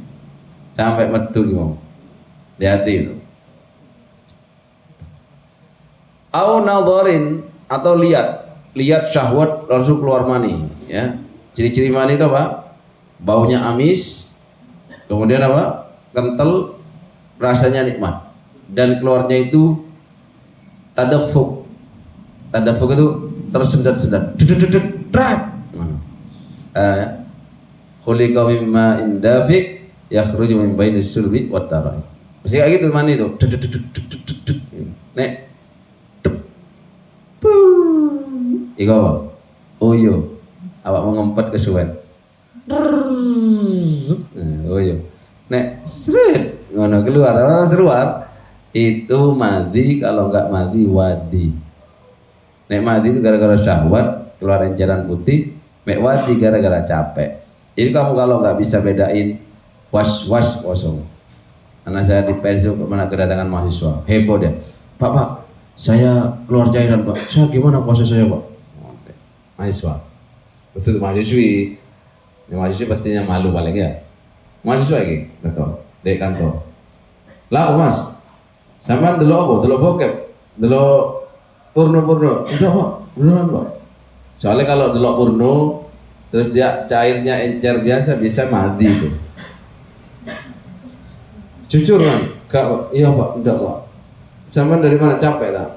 Sampai metu gitu, hati itu. Au nadharin, atau lihat syahwat langsung keluar mani, ya. Ciri-ciri mani itu apa? Baunya amis, kemudian apa? Kental, rasanya nikmat, dan keluarnya itu tadafuk. Tadafuk itu tersendat-sendat, khuliqa mimma indafik yakhruju min bainis sulbi wat tarai. Mesti kayak gitu mani itu. Nek iku apa? Oyo. Awak mau ngempet kesuwen. Oyo. Nek sret ngono keluar, seruar itu madi, kalau enggak madi wadi. Nek madi itu gara-gara syahwat keluar enceran putih, nek wadi gara-gara capek. Jadi kamu kalau nggak bisa bedain was kosong. Karena saya di pensi kemana kedatangan mahasiswa, heboh dia. Pak, saya keluar cairan Pak. Saya gimana puasa saya Pak? Mahasiswa, betul mahasiswi. Mahasiswi pastinya malu paling ya. Mahasiswa lagi, betul. Dek kantor. Lah Mas, sampean delok apa? Delok bokep, delok porno. Udah Pak, beneran Pak. Soalnya kalau delok porno terus dia cairnya encer biasa bisa mati itu. Jujur kan? Enggak Pak. Iya Pak, enggak Pak. Sampean dari mana? Capek lah.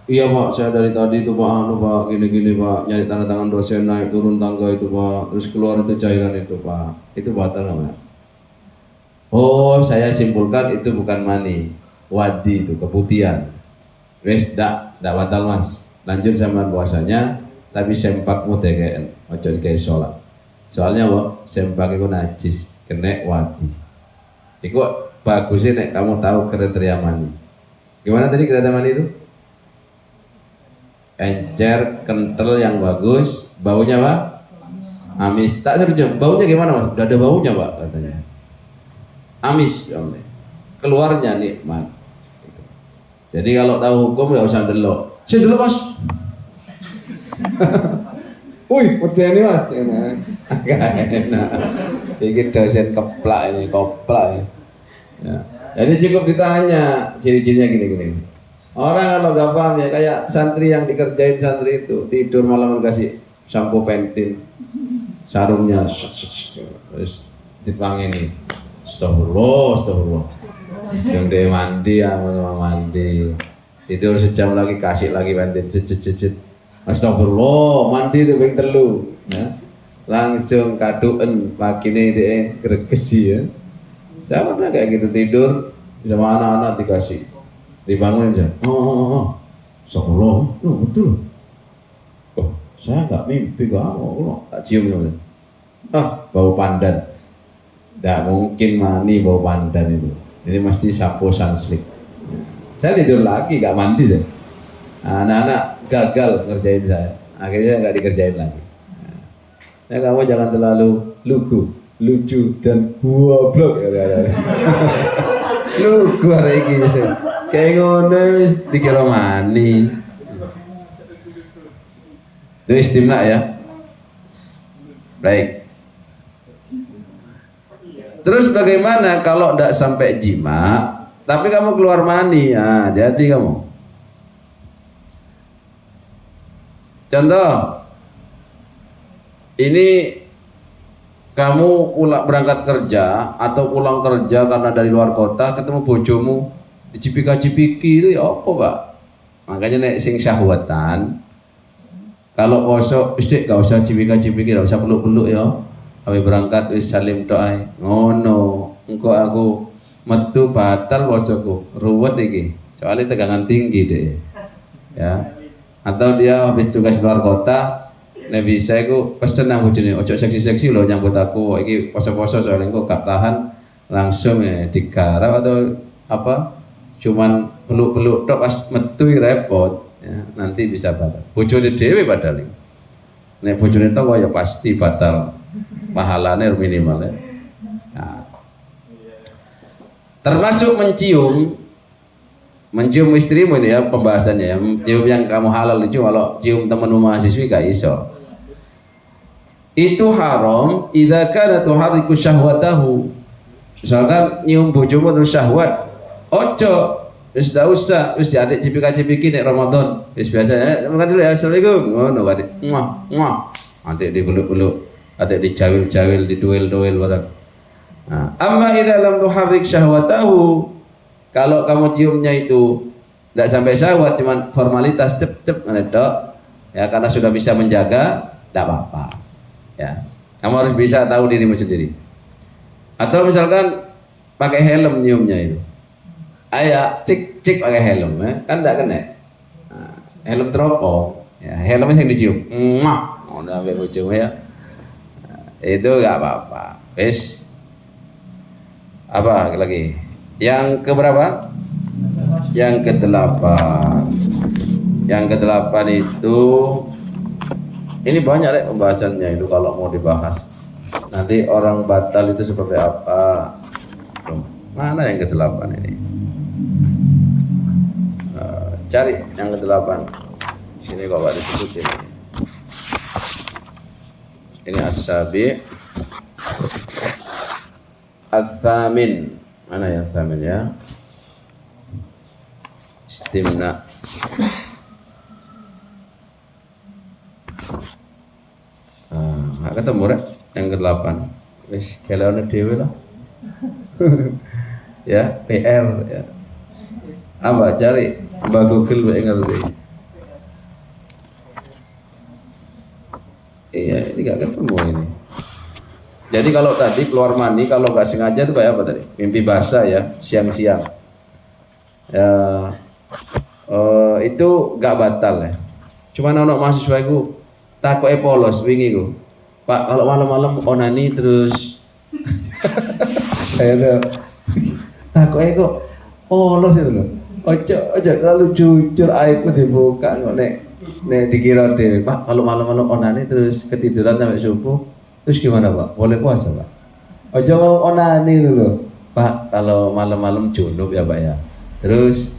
Iya Pak, saya dari tadi itu Pak, gini Pak, nyari tanda tangan dosen, naik turun tangga itu Pak, terus keluar itu cairan itu Pak. Itu batal nggak? Oh, saya simpulkan itu bukan mani, wadi itu keputihan. Wes, dak batal Mas. Lanjut sama puasanya, tapi sempakmu TKN, ojo kayak sholat. Soalnya Pak, sempak itu najis, kena wadi. Iku bagusnya nek kamu tahu kriteria mani. Gimana tadi kriteria mani itu? Encer, kental yang bagus, baunya apa? Amis. Tak serius, baunya gimana Mas? Udah ada baunya Pak katanya. Amis, keluarnya nikmat. Jadi kalau tahu hukum nggak usah delok. Saya delok Mas. Wih, putih ini Mas. Agak enak. Bikin dosen keplak ini, koplak ini. Ya. Jadi cukup ditanya ciri-cirinya gini. Orang kalau nggak paham ya kayak santri yang dikerjain santri itu tidur malam kasih sampo pentin, sarungnya terus dipangini. Astagfirullah, astagfirullah. Jam dia mandi ya, mandi. Tidur sejam lagi kasih lagi pentin, cicit. Astagfirullah, mandi di ping telu. Ya. Langsung kaduen pakine dia gregesi ya. Saya pernah kayak gitu tidur sama anak-anak dikasih. Dibangun aja. Oh. Astagfirullah. Betul. Oh, saya nggak mimpi kamu. Tak cium ya. Bau pandan. Tidak mungkin mani bau pandan itu. Jadi mesti sapu sunslick. Saya tidur lagi, nggak mandi saya. Anak-anak gagal ngerjain saya. Akhirnya nggak dikerjain lagi. Ya kamu jangan terlalu lucu dan goblok. Lugu hari ini. Kayak ngono wis dikira mani. Itu istimna ya. Baik. Terus bagaimana kalau tidak sampai jima, tapi kamu keluar mani? Ya, jadi kamu. Contoh, ini kamu berangkat kerja atau pulang kerja karena dari luar kota, ketemu bojomu di cipika-cipiki itu ya apa, Pak? Makanya nek sing syahwatan, kalau poso istik gak usah cipika-cipiki, gak usah peluk-peluk ya. Kami berangkat wis salim doa ngono. Engko aku metu batal posoku. Ruwet iki. Soalnya tegangan tinggi deh. Ya. Atau dia habis tugas luar kota, nek bisa iku pesen nang bojone, ojo seksi-seksi lho nyambut aku. Iki poso-poso soalnya engko gak tahan langsung ya digarap atau apa? Cuman peluk-peluk tok pas metu repot. Ya, nanti bisa batal. Bojone dhewe padahal. Nek bojone tok ya pasti batal. Pahalanya minimal ya. Nah. Termasuk mencium istrimu itu ya pembahasannya ya. Cium yang kamu halal itu kalau cium temanmu mahasiswi gak iso. Itu haram idza kana tuharriku syahwatahu. Misalkan nyium bojomu terus syahwat, ojo wis ndak usah, wis diadik cipika-cipiki nek Ramadan. Wis biasa makan dulu ya. Assalamualaikum. Ngono adik. Muah. Adik dipeluk-peluk, adik dijawil-jawil, diduel-duel barang. Nah, amma idza lam tuharrik syahwatahu, kalau kamu ciumnya itu tidak sampai syahwat, cuman formalitas cep ngedok, ya karena sudah bisa menjaga, tidak apa-apa. Ya, kamu harus bisa tahu dirimu sendiri. Atau misalkan pakai helm nyiumnya itu, ayah cik pakai helm, ya, kan tidak kena. Nah, helm teropong, ya helmnya yang dicium, udah sampai ujung ya, nah, itu nggak apa-apa. Wes, apa lagi? Yang keberapa? Yang kedelapan. Yang kedelapan itu, ini banyak deh pembahasannya itu kalau mau dibahas. Nanti orang batal itu seperti apa? Mana yang kedelapan ini? Cari yang kedelapan. Di sini kok nggak disebutin. Ini as-sabi, as-samin. Mana yang samin ya? Istimna. Nggak ketemu rek yang ke-8. Wis kelawane dhewe lah. Ya, PR ya. Apa cari Mbak Google mbak ngerti. Iya, ini nggak ketemu ini. Jadi kalau tadi keluar mani, kalau nggak sengaja itu kayak apa tadi? Mimpi basah ya, siang-siang. Ya, itu nggak batal ya. Cuman anak mahasiswa itu takut polos, wingi ku. Pak, kalau malam-malam onani terus, saya tuh takut kok polos itu loh. Ojo terlalu jujur, aibku dibuka kok nek dikira deh. Pak, kalau malam-malam onani terus ketiduran sampai subuh. Terus gimana Pak? Boleh puasa Pak? Ojo onani dulu Pak, kalau malam-malam junub ya Pak ya. Terus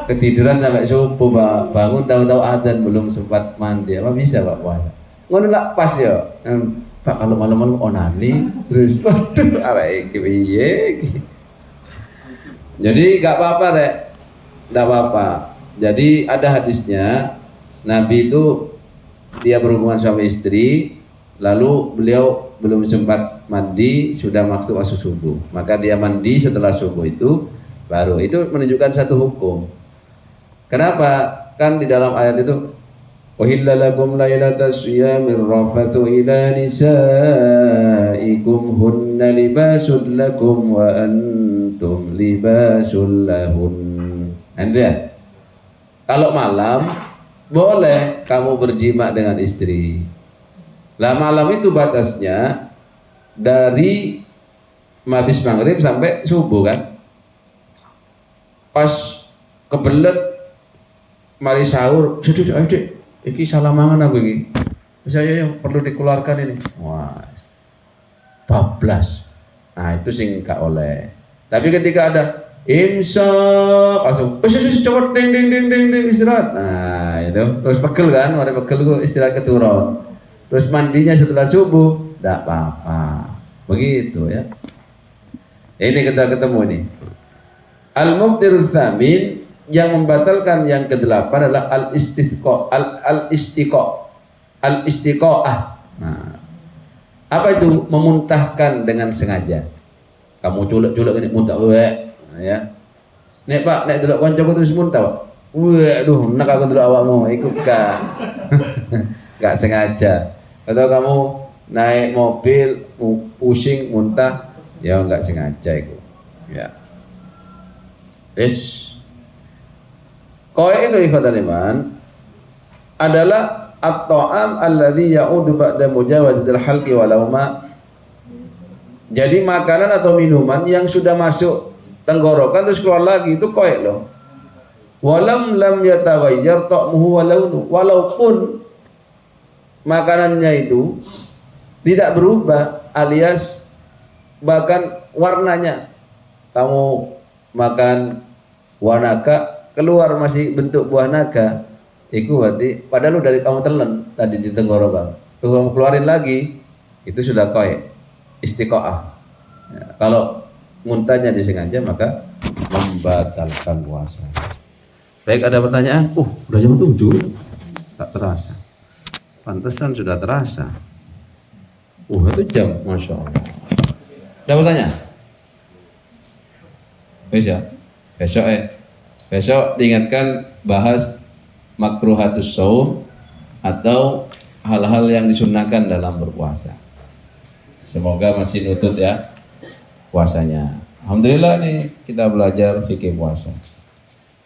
ketiduran sampai subuh Pak, bangun tahu-tahu adzan belum sempat mandi, apa bisa Pak puasa? Ngono nggak pas ya. Pak, kalau malam-malam onani terus waduh apa iki piye iki. Jadi nggak apa-apa Rek. tidak apa-apa. Jadi ada hadisnya, Nabi itu dia berhubungan sama istri, lalu beliau belum sempat mandi, sudah masuk waktu subuh. Maka dia mandi setelah subuh itu, baru itu menunjukkan satu hukum. Kenapa? Kan di dalam ayat itu, uhilla lakum lailatas siyamir rafathu ila nisaikum hunna libasul lakum wa antum libasul lahun. Nanti ya. Kalau malam boleh kamu berjima dengan istri. Lah malam itu batasnya dari habis maghrib sampai subuh kan. Pas kebelet mari sahur, ayo iki salah mangan aku iki. Saya yang perlu dikeluarkan ini. Wah. 14. Nah, itu sing gak oleh. Tapi ketika ada imsak langsung cepet ding istirahat. Nah, itu terus pegel kan, mari pegel kok istirahat keturun. Terus mandinya setelah subuh, enggak apa-apa. Begitu ya. Ini kita ketemu nih. Al-mubtirus tsamin, yang membatalkan yang ke-8 adalah al-istiqaah. Nah, apa itu? Memuntahkan dengan sengaja. Kamu culek-culek ini muntah ya. Nek Pak, nek delok kancaku terus muntah, Pak. Waduh, nek aku delok awakmu, iku gak sengaja. Atau kamu naik mobil pusing muntah, ya enggak sengaja itu. Ya. Koi itu ikhwatal iman adalah at-ta'am alladhi ya'udu ba'da mujawazatil halqi walau ma. Jadi makanan atau minuman yang sudah masuk tenggorokan terus keluar lagi, itu koi loh. Walam lam yataghayyar ta'muhu walaupun makanannya itu tidak berubah, alias bahkan warnanya. Kamu makan buah naga keluar masih bentuk buah naga, itu berarti padahal dari kamu telan tadi di tenggorokan, kamu keluarin lagi, itu sudah koi istiqaah. Ya, kalau muntahnya disengaja maka membatalkan puasa. Baik, ada pertanyaan? Udah jam 7, tak terasa. Pantesan sudah terasa. Itu jam, masya Allah. Ada pertanyaan? Bisa. Besok diingatkan bahas makruhatus shaum atau hal-hal yang disunahkan dalam berpuasa. Semoga masih nutut ya puasanya. Alhamdulillah nih kita belajar fikih puasa.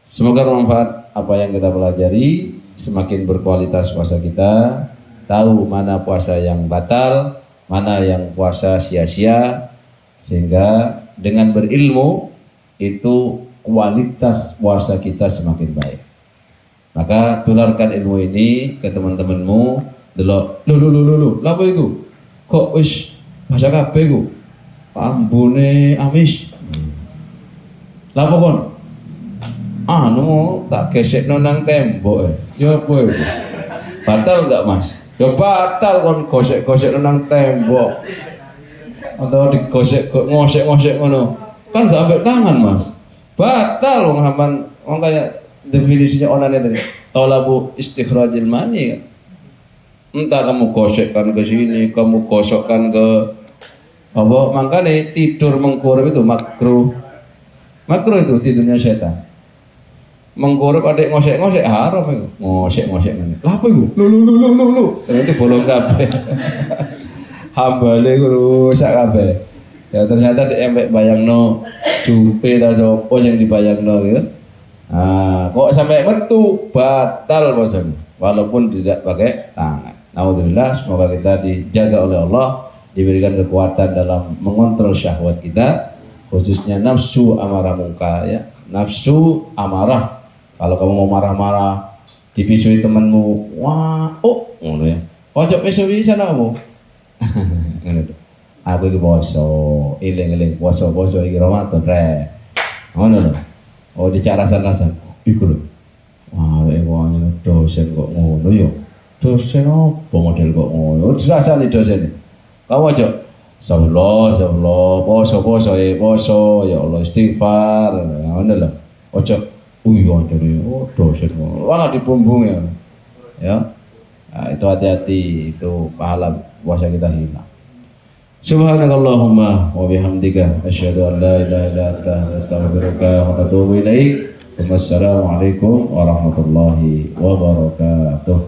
Semoga bermanfaat apa yang kita pelajari, semakin berkualitas puasa kita, tahu mana puasa yang batal, mana yang puasa sia-sia, sehingga dengan berilmu itu kualitas puasa kita semakin baik. Maka tularkan ilmu ini ke teman-temanmu. Delok, lu, apa itu? Kok wis baca kabeh ku? Ambune amis. Lapa kon? Tak gesekno nang tembok. Ya apa iku? Batal enggak, Mas? Ya batal kon gosek-gosek nang tembok. Atau digosek ngosek-ngosek ngono. Kan enggak ambek tangan, Mas. Batal wong sampean wong kaya definisinya onane tadi. Talabu istikhrajil mani kan. Entah kamu gosekkan ke sini, kamu gosokkan ke apa, makanya tidur mengkurep itu makruh. Makruh itu tidurnya setan. Mengkurep adek ngosek-ngosek haram itu. Ngosek-ngosek ngene. Lah apa iku? Lu. Ternyata bolong kabeh. Hambale rusak kabeh. Ya ternyata diembek bayangno jupe ta sapa sing dibayangno gitu. Kok sampai metu batal bosan walaupun tidak pakai tangan. Alhamdulillah, semoga kita dijaga oleh Allah, diberikan kekuatan dalam mengontrol syahwat kita, khususnya nafsu amarah mungkar ya. Nafsu amarah. Kalau kamu mau marah-marah, dipisui temanmu, ngono ya. Ojo pisui sana kamu. Ngono. Aku iki poso, eling-eling poso iki Ramadan rek. Ngono lho. Dicarasan-rasan. Iku lho. Dosen kok ngono ya. Dosen apa model kok ngono? Dirasani dosen. Kamu aja Astagfirullah, poso ya Allah, istighfar. Ngono lho. Ojo iya jadi dosen malah dibumbung ya. Ya. Nah, itu hati-hati, itu pahala puasa kita hilang. Subhanakallahumma wa bihamdika asyhadu an la ilaha illa anta astaghfiruka wa atubu ilaik. Wassalamualaikum warahmatullahi wabarakatuh.